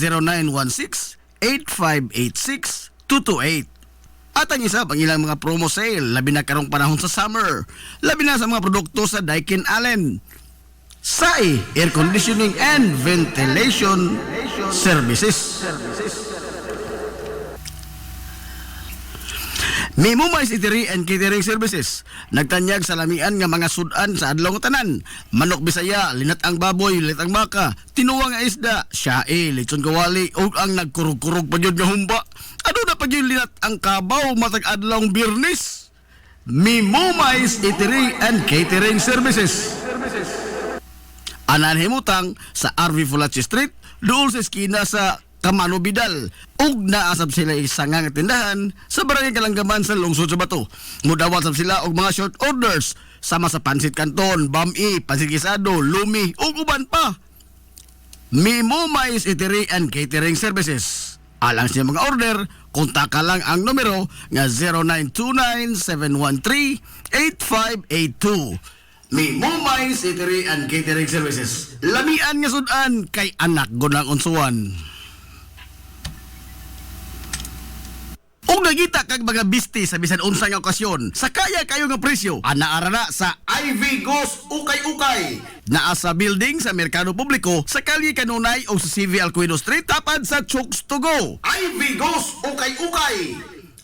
0916-8586-228. At ang isa pang ilang mga promo sale, labi na karong panahon sa summer, labi na sa mga produkto sa Daikin Allen. SAI Air Conditioning and Ventilation Services. Mimumais Eatery and Catering Services. Nagtanyag sa lamian nga mga sudan sa adlaw nga tanan. Manok Bisaya, linat ang baboy, linat ang baka, tinuwa nga isda, siyae, lechon kawali, ug ang nagkurog-kurog pa jud nga humba. Ano na pa jud linat ang kabaw matag adlaw Biyernes? Mimumais Eatery and Catering Services. Anan himutang sa RV Fulachi Street, dool sa eskina sa Kamano Bidal, ug naasab sila isang nga tindahan sa barangay Kalanggaman sa lungsod sa Bato. Mudawat sab sila og mga short orders sama sa pansit kanton, bami, pansit gisado, lumi ug uban pa. Mimumais Eatery and Catering Services. Alang sa mga order, kontaka lang ang numero nga 0929-713-8582. Mimumais Eatery and Catering Services. Lamian nga sudan kay anak gunang unsuan. Kung nagita kag mga bisti sa bisan unsa nga okasyon, sa kaya kayo nga presyo, anaara na sa Ivy Ghost Ukay-Ukay. Naa sa building sa Merkado Publiko, sa Kalye Kanunay o sa CV Alcuino Street, tapad sa Chooks to Go. Ivy Ghost Ukay-Ukay.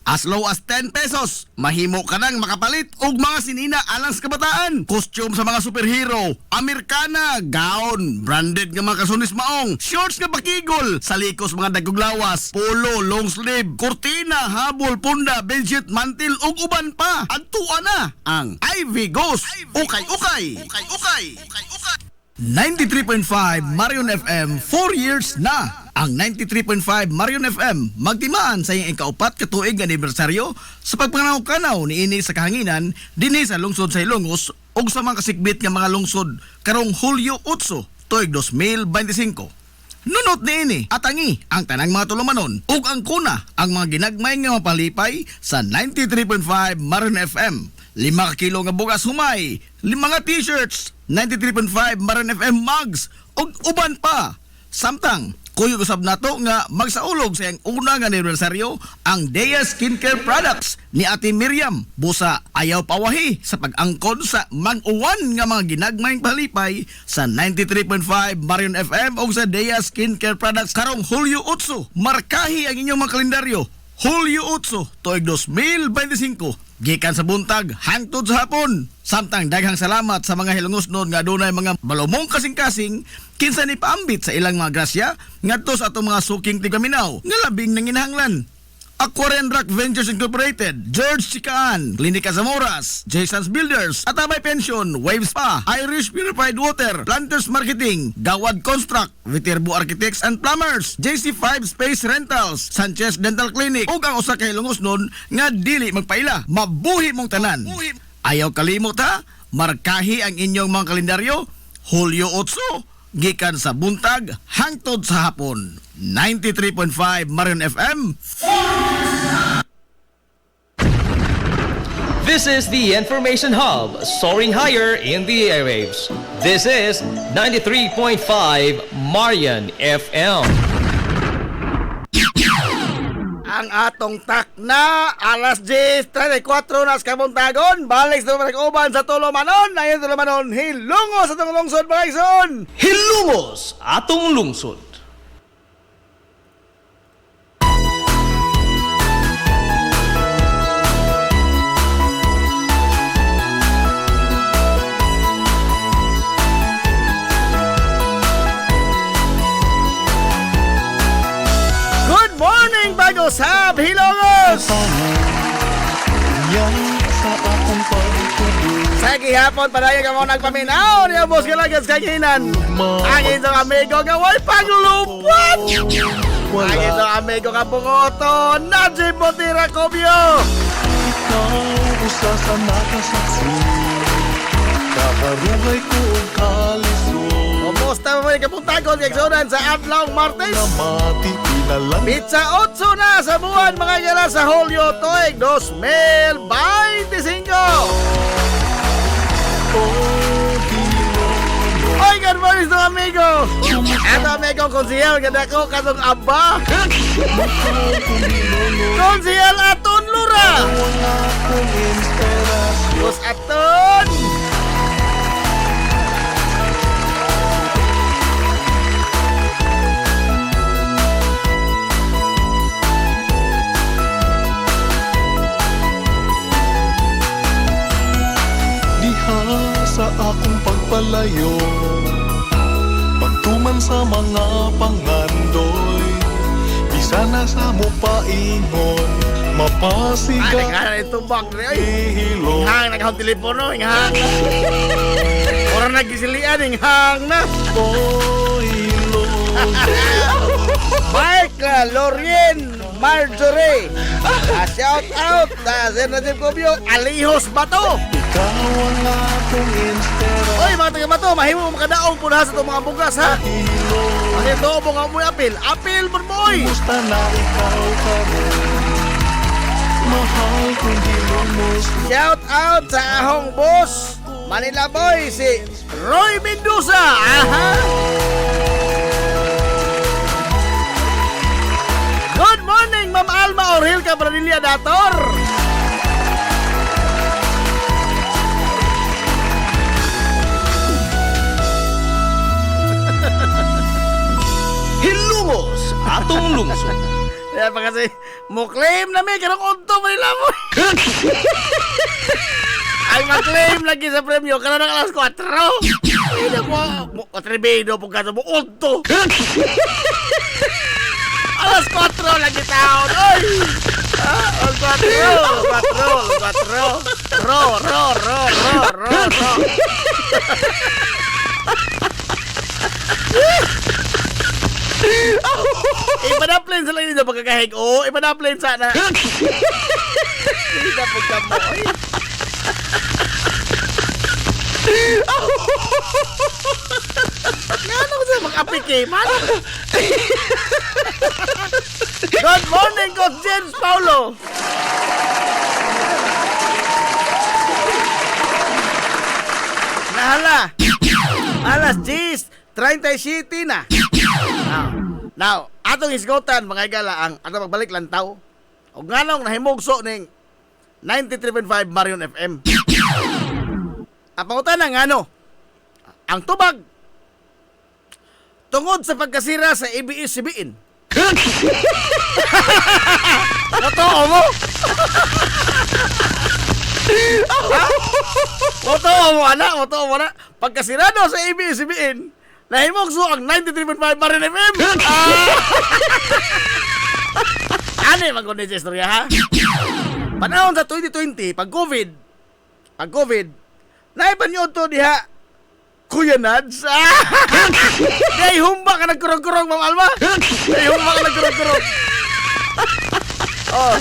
As low as 10 pesos, mahimo ka nang makapalit og mga sinina alang sa kabataan. Costume sa mga superhero, Amerikana, gown, branded nga mga kasunis maong, shorts nga bakigol, salikos mga dagkog lawas, polo, long sleeve, kurtina, habol, punda, bedsheet, mantil ug uban pa. Adtuan na ang Ivy Ghost Ukay-Ukay. 93.5 Marion FM 4 years na. Ang 93.5 Marion FM magtimaan sa iyang ikaupat katuig anibersaryo sa pagpananaw-kanaw ni ini sa kahanginan dinhi sa lungsod sa Ilongos ug sa mga kasikbit nga mga lungsod karong Hulyo 8 tuig 2025. Nunot ni ini atangi ang tanang mga tulumanon ug ang kuna ang mga ginagmay nga mapalipay sa 93.5 Marion FM. 5 kilo nga bugas humay, 5 nga t-shirts, 93.5 Marion FM mugs ug uban pa. Samtang kuyo usab nato nga magsaulog sa iyang una nga anibersaryo ang Dea Skincare Products ni Ate Miriam. Busa ayaw pawahi sa pag-angkon sa mag-uwan nga mga ginagmayng palipay sa 93.5 Marion FM o sa Dea Skincare Products karong Hulyo 8. Markahi ang inyong mga kalendaryo. Hulyo 8 tuig 2025. Gikan sa buntag hangtod sa hapon. Samtang daghang salamat sa mga hilungosnon nga dunay mga balumong kasing-kasing kinsa ni paambit sa ilang mga grasya ngadto sa atong mga suking tigaminaw nga labing nanginahanglan. Aquarian Rock Ventures Incorporated, George Chikaan, Klinika Zamoras, Jason's Builders, Atabay Pension, Waves Spa, Irish Purified Water, Planters Marketing, Gawad Construct, Viterbo Architects and Plumbers, JC5 Space Rentals, Sanchez Dental Clinic, ug ang usa ka hilungosnon nga dili magpaila. Mabuhi mong tanan. Ayaw kalimot ha, markahi ang inyong mga kalendaryo, Hulyo 8, gikan sa buntag hangtod sa hapon. 93.5 Marion FM. This is the Information Hub, soaring higher in the airwaves. This is 93.5 Marion FM. Ang atong tak na alas 10:34 na sa kabuntagon. Balik sa uban sa Tulumanon. Ayon Tulumanon, hilungos sa atong lungsod, mga ison. Hilumos atong lungsod. Sab Hilongos! Sa gihapon, padayon ka mo nagpaminaw niya boss kalagas kaginan. Ang itong amigo nga way paglupot! Ang itong amigo nga bungoto, Najib Botira Cobio! Ikaw usa sa nakasaksi, kaparuhay ko ang kalisod. Kumusta mo yung kapuntagon kagsunan sa Adlaw Martes? Namati pinalang Pizza 8 na sa buwan mga gala sa Hulyo tuig 2025. Oy, good morning sa amigo. Eto amigo, konsihal ganda ko katong aba. Konsihal Aton Lura. Bus Aton. palayo pagtuman sa mga pangandoy bisan na sa mo paingon mapasiga ito bag rin ay. ihilo Hang naghang telepono, hang. Orang nagisilian, hang na. Boilo Mike, Lorien, Marjorie. Shout out sa Alternative Kubyo, Alihos Bato. ikaw ang akong inspira Oy, mga taga Bato, mahimo mo makadaong po na sa itong mga bugas, ha? hilo Kasi ito mo nga mo apil. Apil, boy! Musta na ikaw karon mahal kong hilumos Shout out sa ahong boss, Manila Boy, si Roy Mendoza. Aha! Good morning, Ma'am Alma Orhil Cabranilia Dator. Hilumos atong lungsod. Kaya pa kasi, mo claim na may karong unto Manila Boy. Ay mag-claim lagi sa premyo karon ng alas 4. Hindi mo atrebido po ka sa mo unto. Alas 4 lagi taon. Oy! Alas 4. Ro. Iba na plain sa lang dito pagkakahig. Oo, iba na plain sana. Hindi na pagkamoy. Ano ko sa mag-apike, man? Good morning, Coach James Paulo. Nahala. Alas 10:37 na. Now, atong isgotan mga igala ang atong magbalik lang tao. O nganong nahimugso ning 93.5 Marion FM. Ang pangutana nga ano, ang tubag tungod sa pagkasira sa ABS-CBN. Totoo mo? Totoo mo, ana? Pagkasira daw sa ABS-CBN, nahimugso ang 93.5 Marion FM. Ano yung mag-unin sa istorya, ha? Panahon sa 2020, pag COVID, naipan to diha, Kuya Nads. Dahil humba ka nagkurog-kurog, Ma'am Alma. Oh.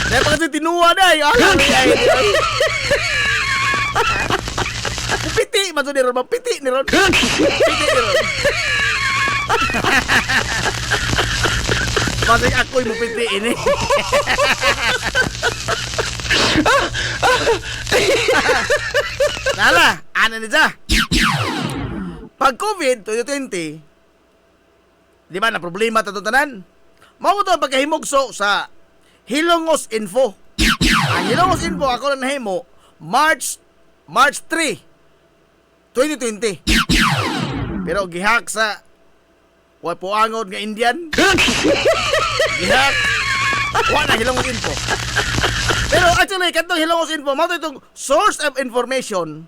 Dahil pa kasi tinuwa na, Piti, maso ni Ron, mapiti ni Ron. Masay ako'y mapiti ini. Nala, ano ni siya? Pag COVID 2020, di ba na problema tanan? Mao to ang pagkahimugso sa Hilongos Info. Ang Hilongos Info ako na nahimo March 3, 2020. Pero gihak sa wapuangon nga Indian. Gihak. Wala Hilongos Info. Pero actually, katong Hilongos Info, mao itong source of information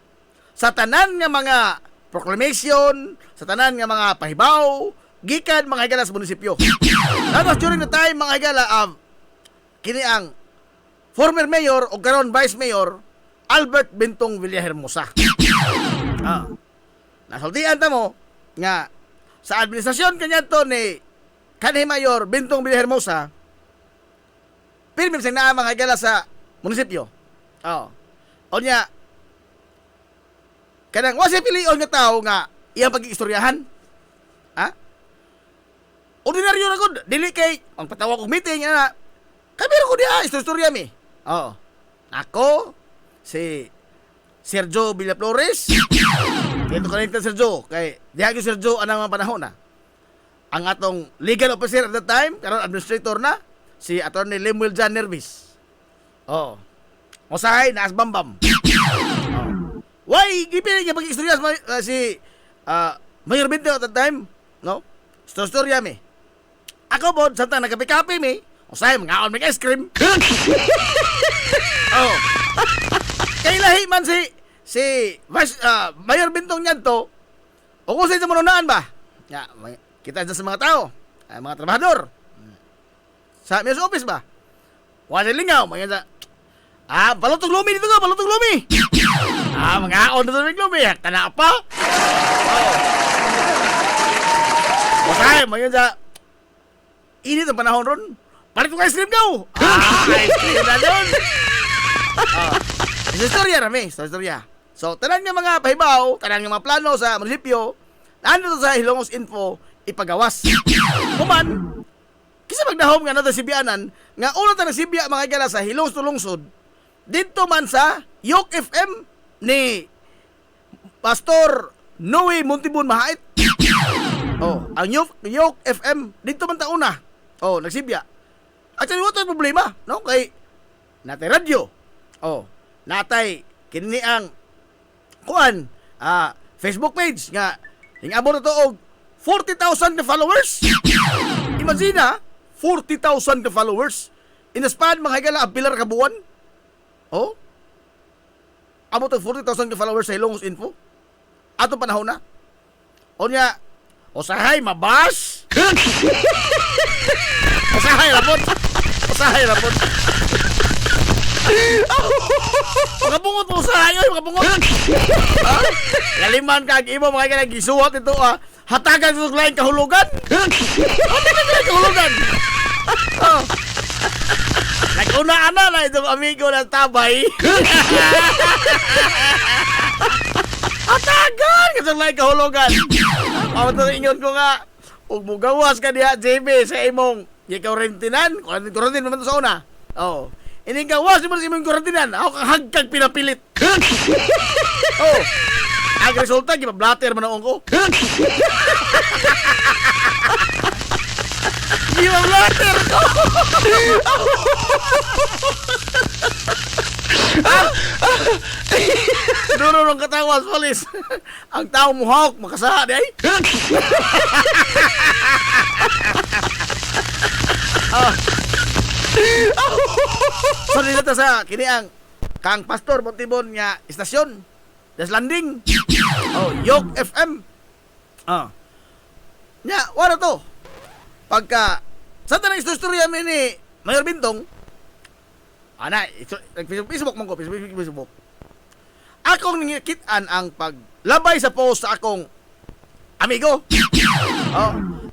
sa tanan nga mga proclamation, sa tanan nga mga pahibaw, gikan mga higala sa munisipyo. Tapos during the time, mga higala, kini ang former mayor o karon vice mayor, Albert Bentong Villahermosa. Nasultian ta mo nga sa administrasyon kanya to ni kanhi mayor Bentong Villahermosa, pirmi sa naa mga higala sa munisipyo. Onya, kanang wasi pilion nga tao nga iyang pag-iistoryahan. Ordinaryo na ko, dili kay ang patawag kong meeting na kamero ko diya istorya mi. Ako si Sergio Villaflores. Dito kanita Sergio kay diha gyud Sergio anang mga panahon na. Ang atong legal officer at the time, karon administrator na, si Attorney Lemuel Jan Nervis. Usahay naas bambam. Why gipili niya pag-istorya si Mayor Bentong at the time, no? Storya mi. Ako po, samtang nagkapi-kapi mi, usahay mga may ice cream. Kay lahi man si si Mayor Bintong niyan to, o kung sa manunaan ba? Ya, kita sa mga tao, mga trabahador. Sa mayor's office ba? Wala lingaw, mga sa, balotong lumi dito ka, balotong lumi. Mga on na lumi, kana pa. Bakay, mga sa, init ang panahon ron. Palit ko ice cream daw. Ice cream na doon. Istorya rami, istorya. So, tanang nga mga pahibaw, tanang nga mga plano sa munisipyo, nandito sa Hilongos Info, ipagawas. Kuman, kisa magdahom nga na si Bianan, nga ulo ta nagsibya mga igala sa Hilongos Tulungsod, dito man sa Yok FM ni Pastor Noe Montibon Mahait. Ang Yok FM, dito man ta una. Nagsibya. Actually, wala tayong problema, no? Kay, natay radyo. Natay, kini ang kuan, Facebook page nga hingabot na to og 40,000 ka followers. Imagine 40,000 ka followers in the span mga higala ang pilar ka buwan. Amo to 40,000 ka followers sa Hilongos Info. Ato panahon na. Onya, usahay mabas. Usahay rapot. Makabungot mo sa hayo, makabungot. Galiman ka, imo mga kailang gisuot ito, hatagan sa lain kahulugan. Naguna-ana na itong amigo ng tabay. Hatagan ka sa lain kahulugan. Pamaturingon ko nga, huwag mo gawas ka diha, JB, sa imong ikaw-rentinan. Kurantin naman ito sa una. Ining gawas mo sa imong kurantinan, ako kang hagkag pinapilit. Ang resulta, gipablatter man ang ko. Gipablatter ko. Duro ng katawas, polis. Ang tao mo hawk, makasaha di ay. So dito sa kini ang kang Pastor Montibon nga istasyon des landing. Yok FM. Nya wala to. Pagka sa tanang istorya ni Mayor Bintong, Facebook man ko, Facebook. Akong ningikitan ang paglabay sa post sa akong amigo.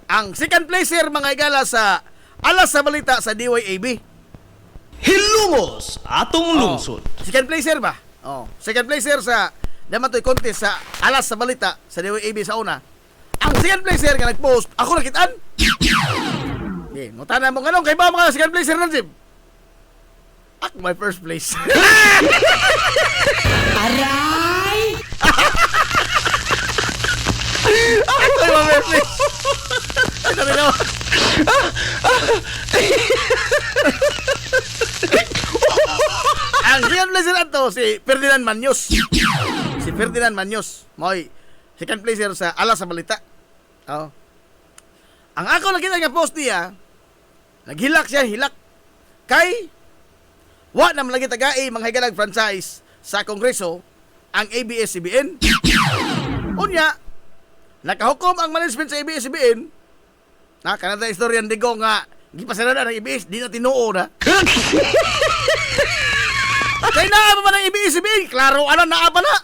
Ang second placer mga igala sa Alas sa Balita sa DYAB. Hilongos atong lungsod. Second placer ba? Second placer sa Damatoy contest sa Alas sa Balita sa DYAB sa una. Ang second placer nga nag-post, ako nakitaan. Mutana mo ganun, kay ba mga second placer na Jim? Ako my first place. Aray! Ako my first place. Ito rin ako. Ang second placer ato si Ferdinand Manyos. Si Ferdinand Manyos. Moy second placer sa Alas sa Balita. Ang ako nakita nga post niya, naghilak siya, hilak. Kay wa na malagi tagai mga higalag franchise sa Kongreso ang ABS-CBN. Unya, nakahukom ang management sa ABS-CBN na kanada istoryan digo nga gipasara na ng ABS, di na tinuo na. Kaya naa pa man ang ABS-CBN, klaro naa pa na.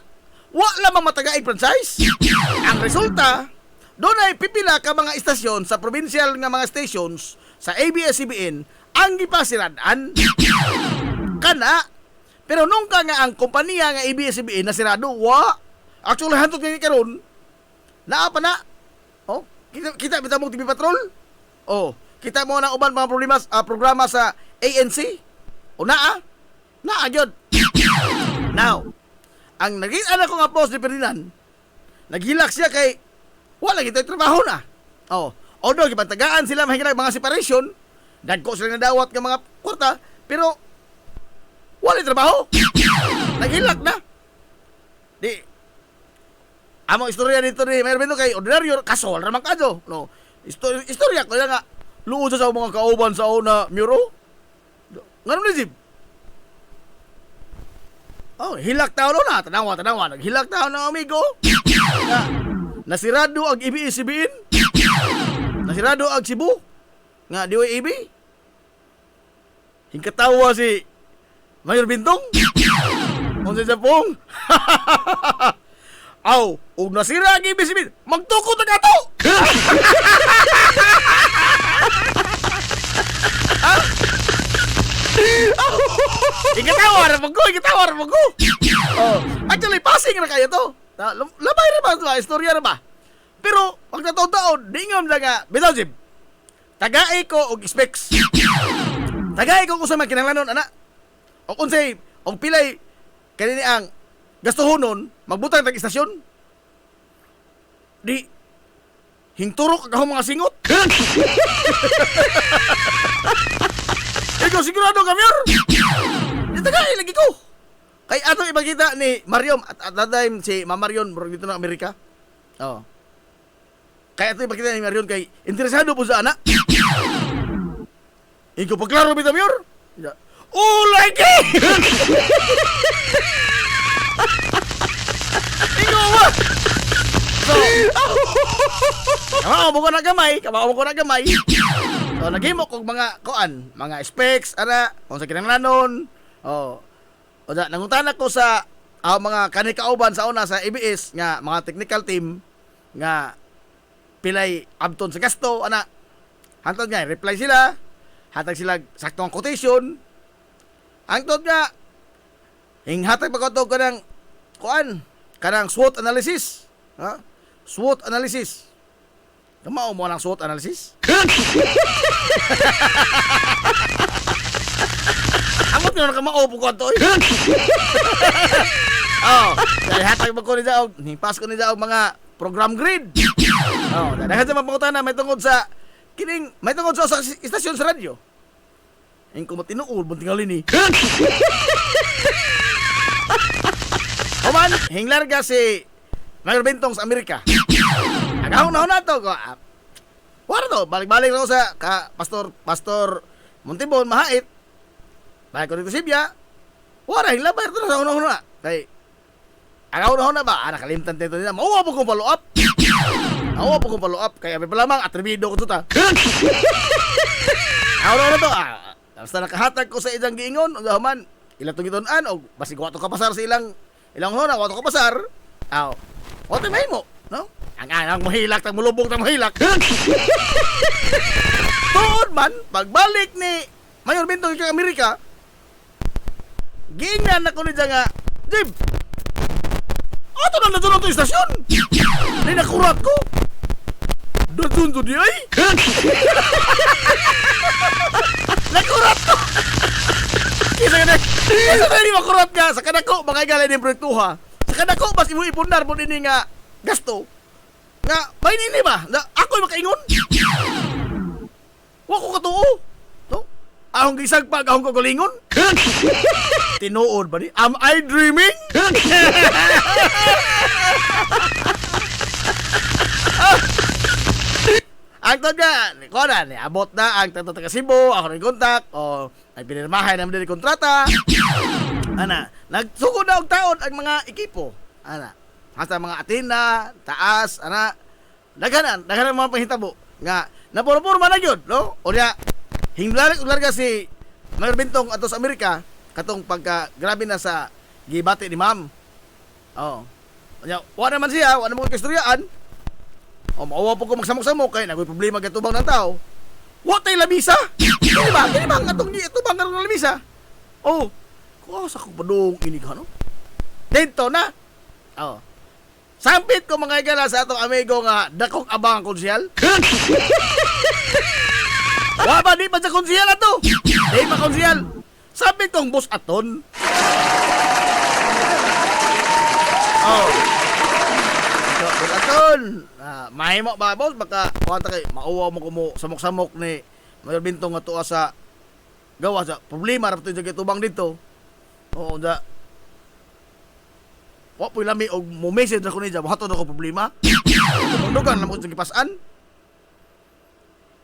Wa lamang matagaig franchise. Ang resulta, doon ay pipila ka mga istasyon sa provincial nga mga stations sa ABS-CBN ang gipasiradan kana. Pero nung ka nga ang kompanya nga ABS-CBN na sirado, actually hantot nga karon naa pa na. Kita bitaw mo TV Patrol. Kita mo na uban mga programa sa ANC. Naa gyud. Now, ang nakita ko nga post ni Ferdinand, naghilak siya kay wala kita trabaho na. Although gipantagaan sila mga separation, dagko sila nga dawat nga mga kwarta, pero wala trabaho. Naghilak na. Di amo istorya nito ni Mayor Bento kay ordinaryo kasol ra man kadto, no. Istorya ko nga luod sa mga kauban sa una muro. Ngano ni Jib? Oh, hilak taon na. Tanawa. Naghilak taon ng amigo. Nga, nasirado ang EBS-CBN. Nasirado ang Cebu. Nga, DOAB. Hingkatawa si Mayor Bintong. Kung sa Japong. Aw, ug nasira ang EBS-CBN. Magtukod na kato. Ikatawa ra mo ko. Oh, actually passing na kayo to. Labay ra ba ito, istorya ra ba? Pero pag nataon-taon, di nga nga bitaw Jib. Tagaay ko og specs. Tagay ko sa mga kinahanglanon ana. O unsay og pilay kanini ang gastuhonon magbutang tag istasyon. Di hingturok ang mga singot. Ikaw sigurado ka, Mayor? Tagay lagi ko. Kay atong ipakita ni Mariom at that time si Ma'am Marion bro dito ng Amerika. Oh. Kaya atong ipakita ni Marion kay interesado po sa anak. Ikaw pagklaro bitaw, Mayor? Oh, lagi! Ikaw ba? So, kamao mo ko na gamay. So, naghimo kong mga mga specs, kung sa kinanglanon. Oh. O da, nanguntan ako sa mga kanikauban sa una sa ABS nga mga technical team nga pilay abton sa gasto, hantod nga, reply sila, hatag sila saktong quotation. Hantod nga, hatag pagkotog ka ng kanang SWOT analysis. Ha? SWOT analysis. Kamao mo ng SWOT analysis? Amot nga na kamao po ko ito. Oh, dahil hatag mo ko ni Jaog, hipas ko ni Jaog mga program grid. Oh, dahil sa mapungutan na may tungkol sa istasyon sa radyo. Yung kumatinuol, bunting halin eh. Kuman, hinglarga si Mayor Bintong sa Amerika. Agahon na to ko. Wala to, balik-balik ako sa Pastor Montibon, Mahait. Balik ko dito Sibya. Wala, hinglabar ito na sa una-una. Kay, agahon na ba? Nakalimtan dito nila. Mauwa po kong follow up. Kaya may palamang atribido ko ito ta. Agahon na to. Basta nakahatag ko sa ilang giingon. Agahaman, ilang tungitunan. O basig wato kapasar sa ilang hona. Wato kapasar. Wato may mo. No? Ang mahilak, tang mulubog, tang mahilak. Tuod man, pagbalik ni Mayor Bintong sa Amerika, giingnan ako ni nga, Jib, ato na nadunod ito yung istasyon. Di nakurat ko. Dadun to di ay. Nakurat ko. Isa na hindi makurat ka. Sa kanako, mga igalay ng proyektuha. Sa kanako, mas mo ipundar mo din nga gasto. Nga, may nini ba? Na, ako'y makaingon? Wa ko katuo. No? Ahong gisag pag, ahong kagalingon? Tinuod ba ni? Am I dreaming? Ang tanda, abot na ang taga Cebu, ako nang kontak, o ay pinirmahay naman din kontrata. Nagsugod na og taon ang mga ekipo. Hasta mga Athena, taas, daghanan mga panghitabo nga napuro-puro na gyud, no? O niya hinglarga si Mayor Bintong ato sa Amerika katong pagka grabe na sa gibati ni Ma'am. Oh. Nya, wala naman siya, wala mo kastoryaan. O mauwa po ko magsamok-samok kay nagoy problema gatubang ng tao. Wa tay labisa. Kini ba ang atong itubang ng labisa? Oh. Kusa ko padung ini ka, no? Dito na. Oh. Sampit ko mga igala sa atong amigo nga dakong abang konsyal. Wa ba di pa sa konsyal ato? Di pa konsyal. Sampit kong boss aton. Oh. So, boss aton. Mahimo ba boss baka kuwanta kay mauwa mo kumo samok-samok ni Mayor Bintong nga tuwa sa gawa sa problema ra pud tubang dito. Oo, wa po lami og mo message ako ni Jabo hatod ako problema. Tundugan lang mo sa gipasan.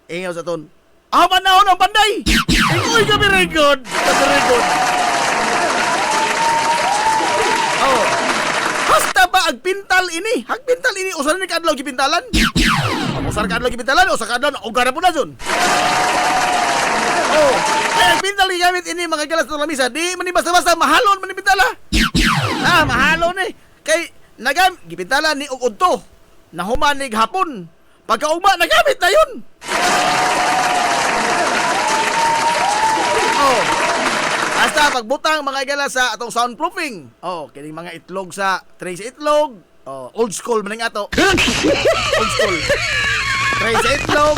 Ingaw sa ton. Manahon ang panday. Ikoy ka very good. Very good. hagpintal ini. Hagpintal ini. Usa ni kadlaw gipintalan. Usa kadlaw gipintalan. Usa kadlaw ugar na po na dyan. Oh. Kaya hagpintal gamit ini mga galas ng lamisa. Di man ni basta-basta mahalon man ni pintala. Mahalon eh. Kay gipintalan ni ugudto. Nahumanig hapon. Pagkaugma, nagamit na yun. Oh. Basta pagbutang mga igala sa atong soundproofing. Oh, kining mga itlog sa tray sa itlog. Oh, old school maning ato. Old school. Tray sa itlog.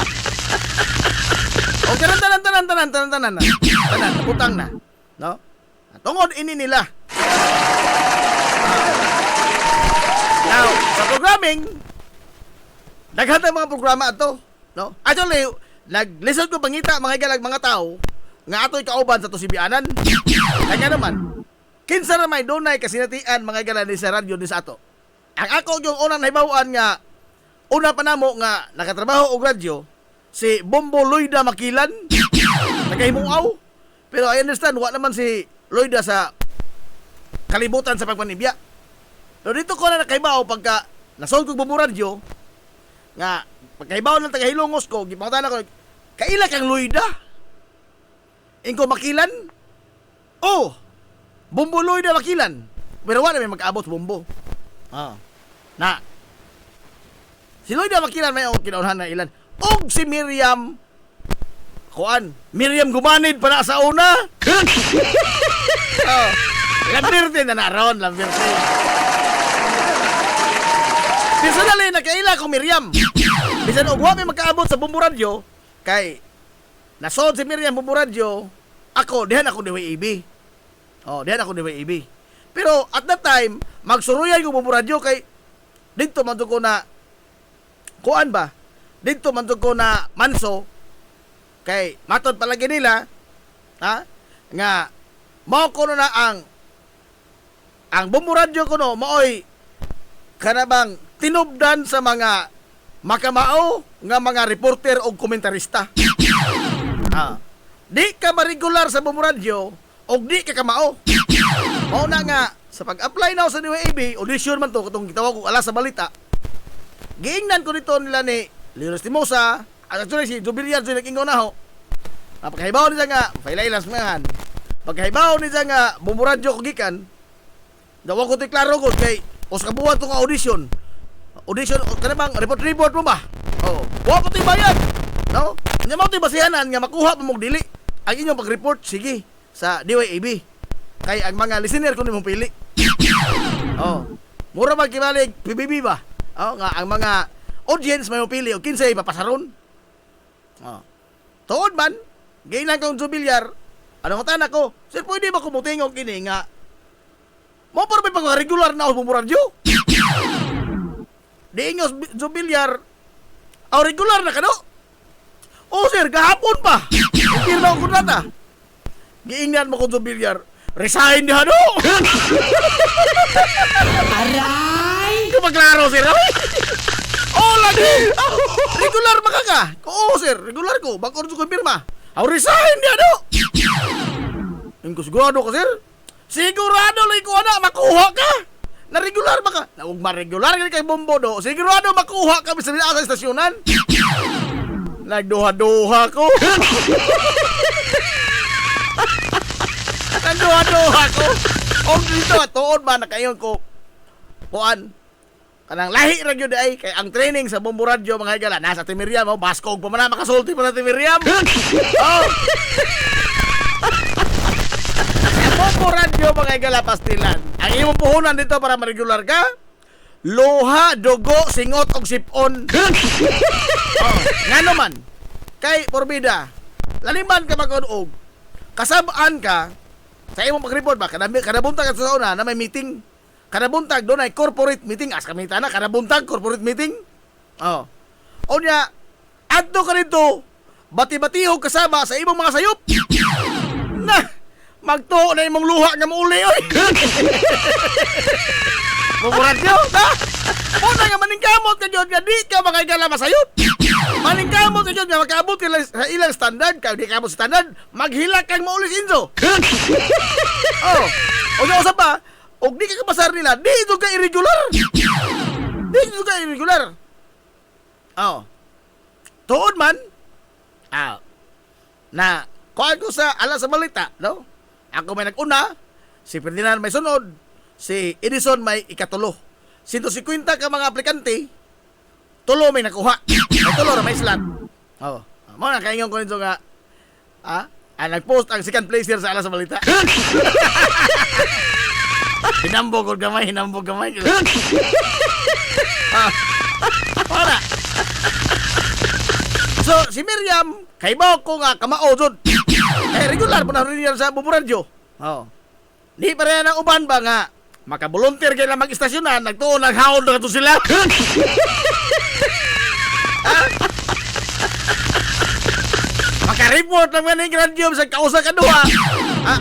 Oh, tanan. Tanan, butang na. No? Tungod ini nila. Now, sa programming, daghan na mga programa ato, no? Actually, nag-listen ko pangita mga igalag mga tao nga ato'y kauban sa tusibianan. Kaya naman, kinsa na may dunay kasinatian mga igalag ni sa radyo ni sa ato. Ang ako yung unang nahibawan nga una pa namo nga nakatrabaho og radyo si Bombo Loida Makilan. Nagahimuaw. Pero I understand wa naman si Loida sa kalibutan sa pagpanibya. Pero dito ko na nakahibaw pagka nasod kong Bombo Radio nga pagkaibaw ng tagahilongos ko, gipangutana ko, kaila kang Loida? Ingko Makilan? Oh, Bombo Loida Makilan. Pero wala may mag-abot Bombo. Na, si Loida Makilan may kinaunahan na ilan. Og si Miriam, Miriam Gumanid pa na sa una. Lambirte na naroon, Lambirte. Personally, nakaila ko Miriam. Bisan og wa may magkaabot sa Bombo Radio kay nasod si Miriam Bombo Radio, dihan ako DWAB. Dihan ako DWAB. Pero at that time, magsuruyan ko Bombo Radio kay dito man ko na dito man ko na manso kay matod palagi nila nga mao ko na ang Bombo Radio ko no maoy kanabang tinubdan sa mga makamao nga mga reporter o komentarista. Di ka ma-regular sa Bombo Radio o di ka kamao. Mao na nga sa pag-apply na sa DWAB, audition man to katong gitawag ko ala sa balita. Giingnan ko dito nila ni Leon Estimosa at actually si Jubilian so nag-ingaw na ho. Pagkahibaw ni nga failailas mga pagkahibaw ni nga Bombo Radio ko gikan. Dawa ko ti klaro ko kay os kabuhat tong audition kanabang report mo ba? Wa ko ti bayad. No? Nya mo ti basihanan nga makuha pa mong dili. Ang inyong pag-report sige sa DWAB. Kay ang mga listener ko nimong pili. Mura magkibalig PBB ba? Nga ang mga audience may pili o kinsay papasaron. Tuod man, gailan kong Jubilyar. Anong tanak ko? Sir, pwede ba kumutingog kini nga mo para may pag-regular na ako Bombo Radio? Di inyo Jubilyar regular na kano? Sir, kahapon pa. Pirma ko kontrata. Giingnan mo ko Jubilyar. Resign diha no. Aray! Kumaklaro sir. Lagi. Regular maka ka? Sir, regular ko. Bakor ko pirma. Resign diha no. Ingko sigurado ka sir? Sigurado lay ko ana makuha ka. Na regular ba ka? Na ug ma-regular kay Bombo do. Sigurado makuha ka bisan sa estasyonan. Nagduha-duha ko. Nagduha-duha ko. Dito tuod ba na kayon ko. Kanang lahi ra gyud ay kay ang training sa Bombo Radio mga higala nasa Timiriam baskog pa man makasulti pa na Timiriam. Bombo Radio mga higala pastilan. Ang imong puhunan dito para ma-regular ka. Luha, dugo, singot og sipon. Ngano man kay porbida. Laliman ka magkunog. Kasabaan ka sa imong pag-report ba kada buntag sa una na may meeting. Kada buntag doon ay corporate meeting. As kami tana, kada buntag corporate meeting. O niya, adto ka rito, bati-batihog kasama sa imong mga sayop. Na, magtuo na imong luha nga mauli, oy. Mumurat nyo, ha? Muna nga maningkamot ka dyan, nga di ka makagala masayop. Maningkamot ka dyan, nga makaabot ka sa ilang standard, kaya di ka abot sa standard, maghilak kang maulis inso. O niya usap pa, o di ka kapasar nila, di ito ka irregular. Di ito ka irregular. Oh. Tuod man, na kuhaan ko sa ala sa balita, no? Ako may nag-una, si Ferdinand may sunod, si Edison may ikatulo. 150 ka mga aplikante, tulo may nakuha. May tulo na may slot. Oh. Mo na kaingon ko nito nga, nag-post ang second placer sa ala sa balita. Hinambog gamay. Para. So, si Miriam, kaibaw ko nga kamao jud. Regular po na rin yan sa buburadyo. Oh. Di pa rin ang uban ba nga, makabolunteer kayo na mag-istasyonan, nagtuon, naghaon na ito sila. Maka-report ng mga nagradyo sa kausa kaduha,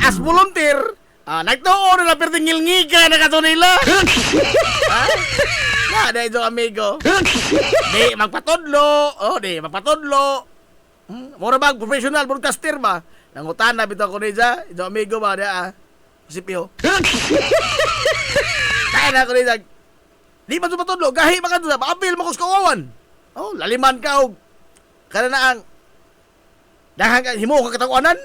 as volunteer, nagtuon na pertingil-ngiga na kato nila. Dahil ito amigo. Di magpatodlo. Mura ba professional broadcaster ba? Nangutan na bito ko niya. Ito amigo ba niya Sipyo. Kaya na ko niya. Di ba ito patodlo? Gahi ba ka ito? Maapil mo ko sa kawawan. Laliman ka o. Kaya na ang dahang himo ka katakuanan.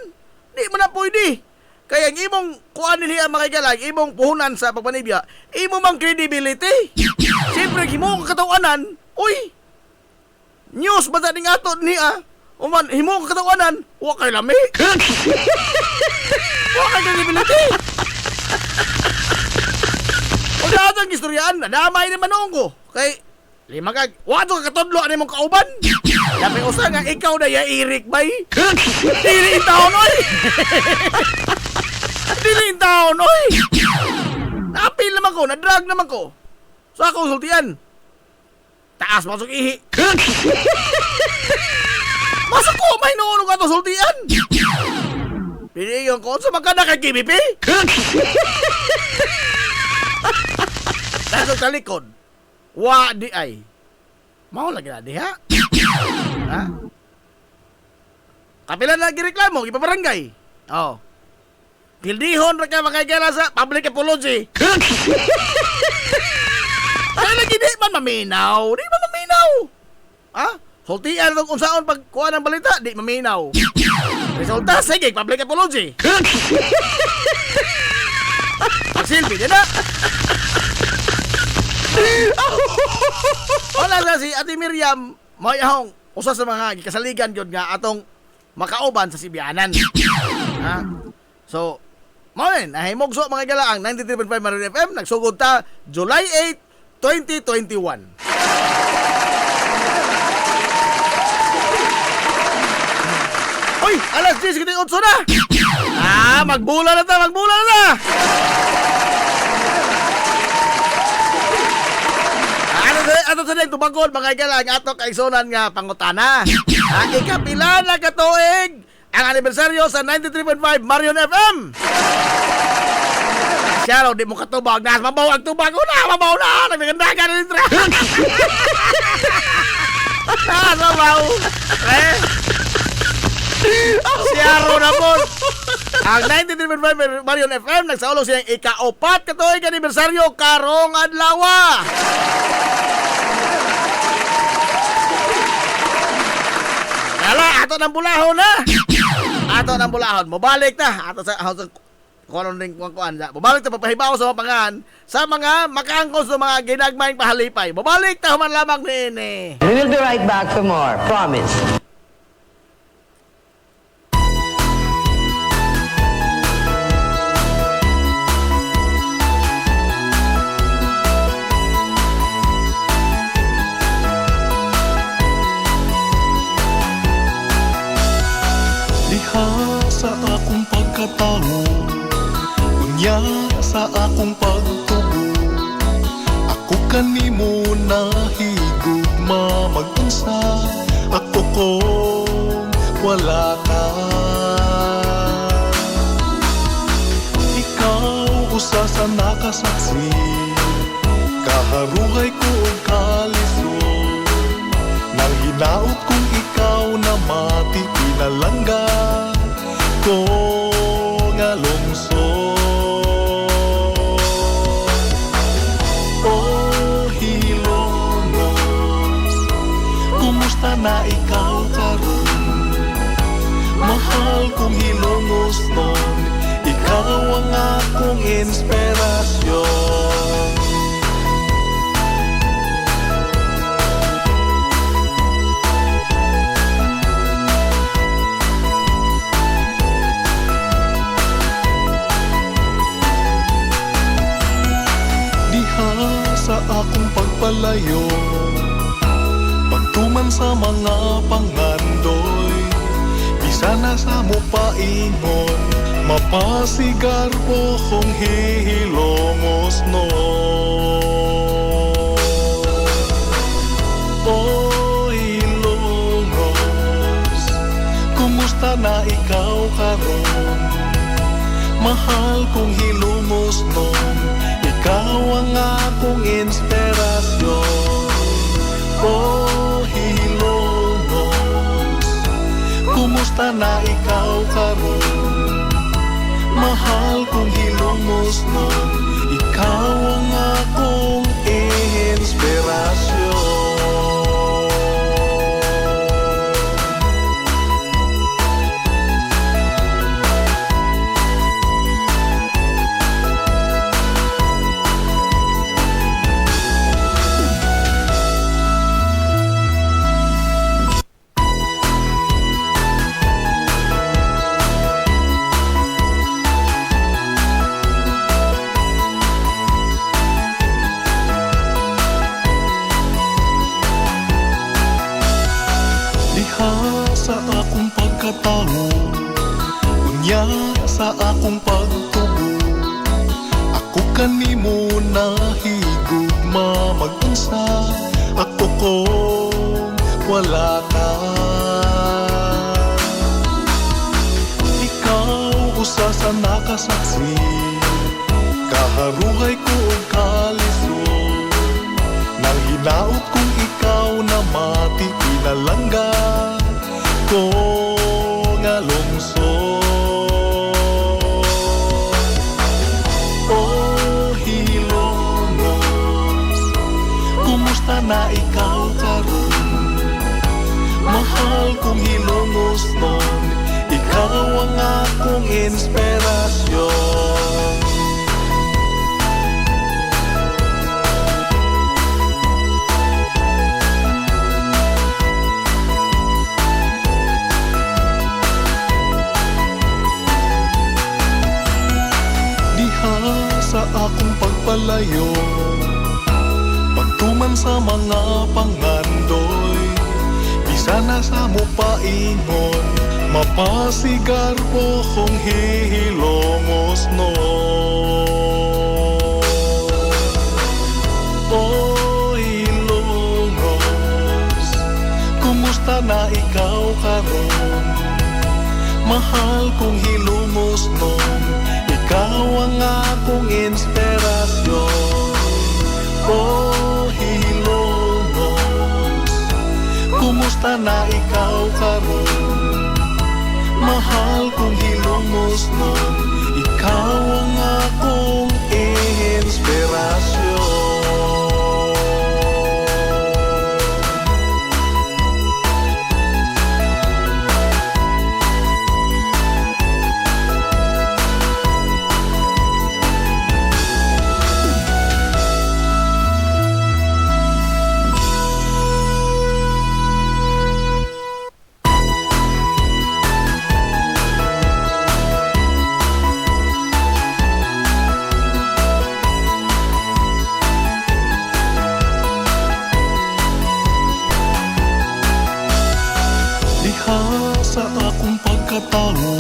Di mo na pwede. Kaya ang imong kuan nila ang makikalag, imong puhunan sa pagpanibya, imo mang credibility. Siyempre, himo ka katawanan, uy, news ba dating ato niya, uman, himo ka katawanan, huwag kay lami. Huwag kay credibility. O lahat ang istoryaan, nadamay naman noong ko. Kay, lima ka, huwag ka katodlo, ano mong kauban? Dapat usa nga, ikaw na yairik bay. Dili taon, oy. Dili taon, oy. Napil naman ko, nadrag naman ko. So ako sultian. Taas masuk ihi. Masa ko may noon ka to sultian? Dili yung ko sa magkana kay KBP. Nasa talikod. Wa di ay. Mao lagi na diha. Ha? Kapila na gireklamo, ipabarangay. Oh. Pildihon ra ka makagala sa public apology. Ay lagi di man maminaw. Ha? Sultian kung unsaon pagkuha ng balita, di maminaw. Resulta, sige, public apology. Pagsilbi, di na. Wala na si Ate Miriam, may ahong usa sa mga kasaligan yun nga atong makauban sa Sibianan. Ha? So, Moin, nahimog so mga galaang 93.5 Marion FM, nagsugod ta July 8, 2021. Uy, alas 10 kita 8 na. Magbula na ta. Ato sa din tubagod mga galaang ato kaigsonan nga pangutana. Ikapila na katuig ang anibersaryo sa 93.5 Marion FM. Siya raw, di mo katubag na. Mabaw ang tubag ko na. Nagdagandagan na nitra. Mabaw. Siya raw na po. Ang 93.5 Marion FM, nagsaulong siyang ika-4 katuig anibersaryo karong adlaw. Ato ng bulahon na. Mabalik na. Ato sa kuwan ring kuwan. Mabalik na papahibaw sa mga pangan sa mga makaangkos sa mga ginagmayng pahalipay. Mabalik na human lamang ni. We will be right back for more. Promise. Sa akong pagkatao, unya sa akong pagtubo, ako kanimo nahigugma mag-unsa, ako kung wala ka. Ikaw usa sa nakasaksi, kaharuhay ko og kalisod, nang hinaot kong ikaw na mati pinalangga ko nga lungsod. na ikaw karon? Mahal kong hilongos nun, ikaw ang akong inspirasyon. Diha sa akong pagpalayo, pagtuman sa mga pangandoy, bisa na sa mo paingon, mapasigar po kong hihilongos no. O hilongos, kumusta na ikaw karon? Mahal kong hilongos nun, ikaw ang akong inspirasyon. Oh, hilongos, kumusta na ikaw karon? Mahal kong hilongos nun, ikaw ang akong inspirasyon. Sa akong pagkatao, unya sa akong pagtubo, ako kanimo nahigugma mag-unsa, ako kung wala ka. Ikaw usa sa nakasaksi, kaharuhay ko og kalisod, nang hinaot kong ikaw na mati pinalangga ko nga lungsod. Oh, hilongos, kumusta na ikaw karon? Mahal kong hilongos nun, ikaw ang akong inspirasyon. Sa akong pagpalayo, pagtuman sa mga pangandoy, bisa na sa mo paingon, mapasigar po kong hihilongos no. O hilongos, kumusta na ikaw karon? Mahal kong hilongos nun, ikaw ang akong inspirasyon. Oh, hilongos, kumusta na ikaw karon? Mahal kong hilongos nun, ikaw ang akong inspirasyon. Sa akong pagkatao,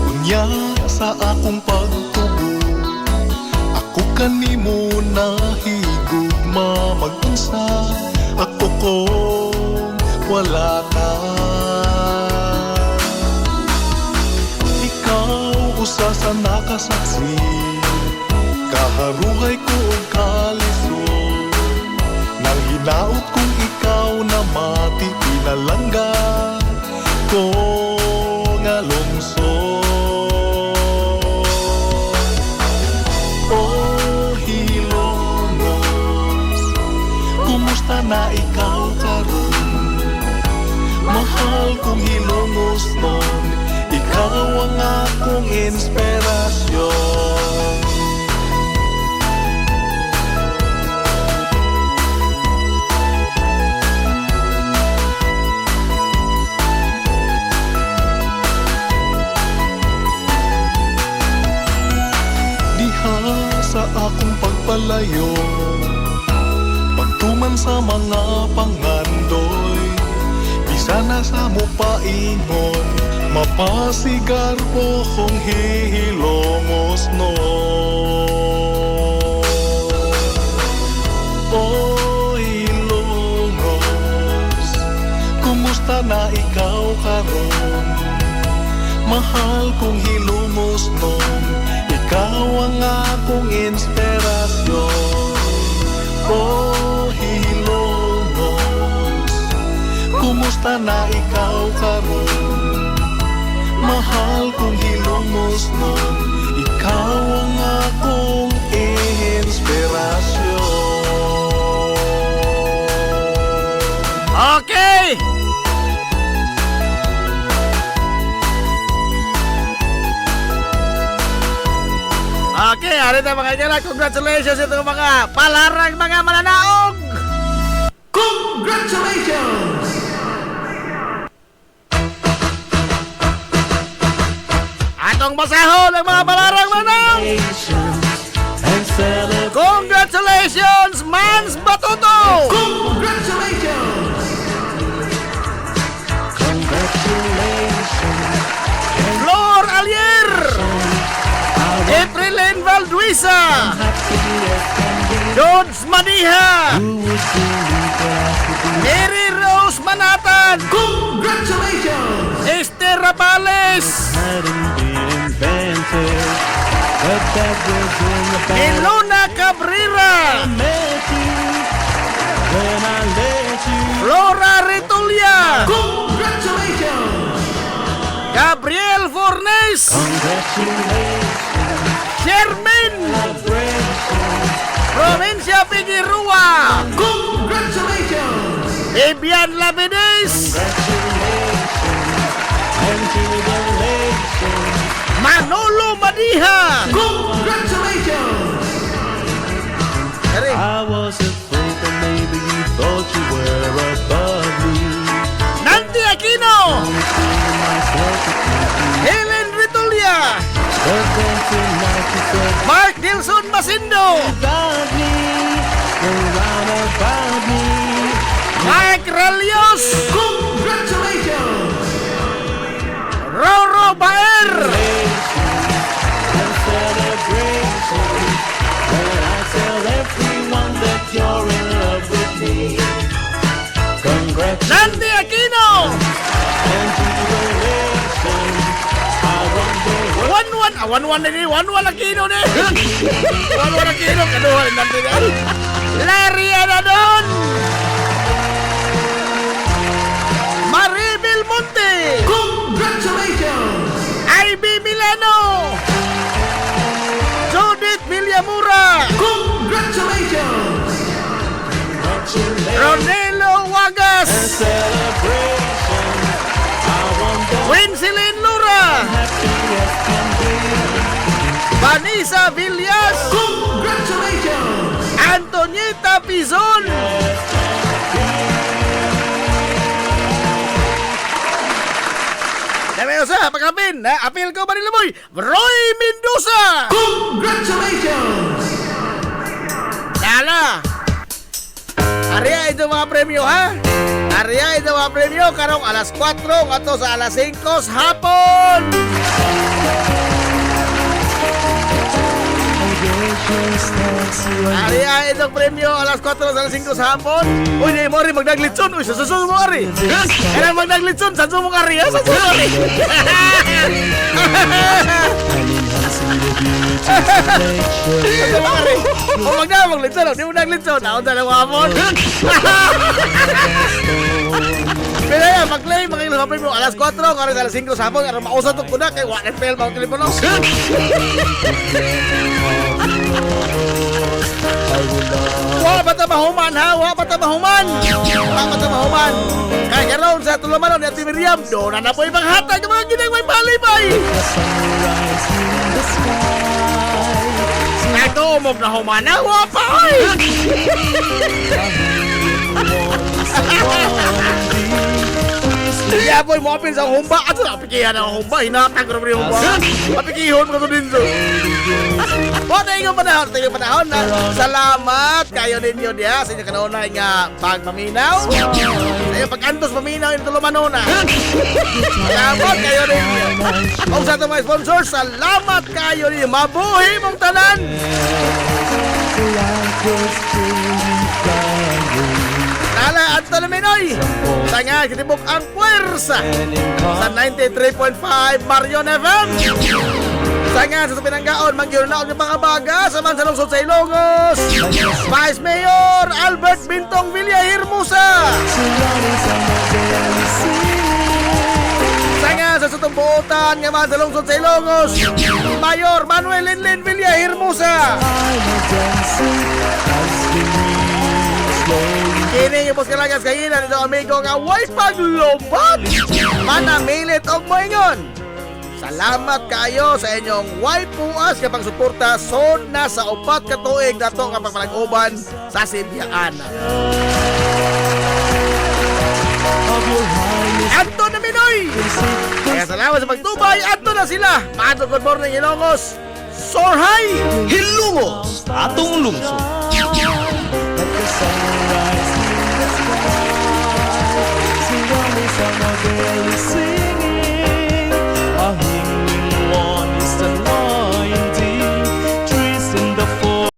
unya sa akong pagtubo, ako kanimo nahigugma mag-unsa, ako kung wala ka. Ikaw usa sa nakasaksi, kaharuhay ko og kalisod, nang hinaot kong ikaw na mati pinalangga ko nga lungsod. Oh, hilongos, kumusta na ikaw karon? Mahal kong hilongos nun, ikaw ang akong inspirasyon. Diha sa akong pagpalayo, pagtuman sa mga pangandoy, bisa na sa mo paingon, mapasigar po kong hihilongos no. Oh, hilongos, kumusta na ikaw karon? Mahal kong hilongos nun, ikaw ang akong inspirasyon. Oh, hilongos, kumusta na ikaw karon? Mahal kong hilongos nun, ikaw ang akong inspirasyon. Okay! Okay, hari na mga kaibigan. Congratulations itong mga palarang mga mananaog! Congratulations! Atong masahol ang mga palarang mananaog! Congratulations, Mans Batuto! Congratulations! Flor Alier! Efrelyn Valduisa! Dodds Maniha! Mary Rose Manatan! Congratulations! Esther Rapales! Ilona Cabrera! Flora Ritulia! Congratulations! Gabriel Fornes! Sherman! Provincia Figueroa! Congratulations! Bibian Labides! Manolo Madiha! Congratulations! I was afraid that maybe you thought you were above me. Nanti Aquino! Helen Ritulia! But then tonight you said Mark Nilson Masindo! about me, around about me. Mike Ralios! Congratulations! Roro Baer! And celebration, when I tell everyone that you're in love with me. Congratulations Nanti Aquino! and jubilation. I wonder what 1-1 ini, 1-1 Aquino ni! 1-1 Aquino, kaduhan nanti ni. Larry Anadon! Maribel Monte! Congratulations! Ivy Milano! Judith Villamura! Congratulations! Ronelo Wagas! celebration. I wonder Winsilin Lura! happy as can be. Vanessa Villas! Congratulations! Antonieta Pizon! Dami sa pagkapin, apil ko Manila Boy, Roy Mendoza! Congratulations! Dala! Arya ito mga premyo ha? Arya ito mga premyo karong alas 4 ato sa alas 5 sa hapon! Arya itong premyo alas 4 sa alas 5 sa hapon. Uy, di mo rin magdaglitson. Uy, sa susunod mo ari. Kailan magdaglitson? Sa susunod mo ari. Sa susunod ari. Kung magdaglitson, di mo naglitson. Taon na lang hapon. Pero yan, mag-claim, mag-ilos sa premyo alas 4, karong alas 5 sa hapon. Karong mausap ko na kay Juan FL mga telepono. Wala ba pa ta mahuman ha, wa pa ta mahuman. Wa pa ta mahuman. Kaya karon sa tulumanon ni Ate Miriam, doon na po ibang hatag ng mga ginagmay palibay. Ito, umog na humana, wa pa oy. Kaya po'y mo apin sa humba. Ato na, apikihan ang humba. Hinatag ko naman yung humba. Apikihon ko din so. Tayo yung panahon na salamat kayo ninyo diya sa inyo kanunay nga pagpaminaw. Sa iyo pag-antos paminaw yung tulumanon na. Salamat kayo ninyo. Kung sa itong mga sponsor, salamat kayo ninyo. Mabuhi mong tanan. Tala at Talaminoy. Tanga, kitibok ang puwersa sa 93.5 Marion FM. Tanga, sa pinanggaon, mangyurnaon yung mga baga sa Mansalungsod sa Ilongos. Vice Mayor Albert Bintong Villahermosa. Tanga, sa sutumbuotan nga Mansalungsod sa Ilongos. Mayor Manuel Linlin Villahermosa. Kini yung poskalagas kahinan ito amigo nga way paglobat. Manamilit og moingon. Salamat kayo sa inyong way puas kapag suporta son na sa upat ka tuig nato nga pagpanag-uban sa Sibyaan. Anto na Minoy. Kaya salamat sa pagtubay. Anto na sila. Maadto good morning Ilongos. Sorhay Hilungos atong lungsod.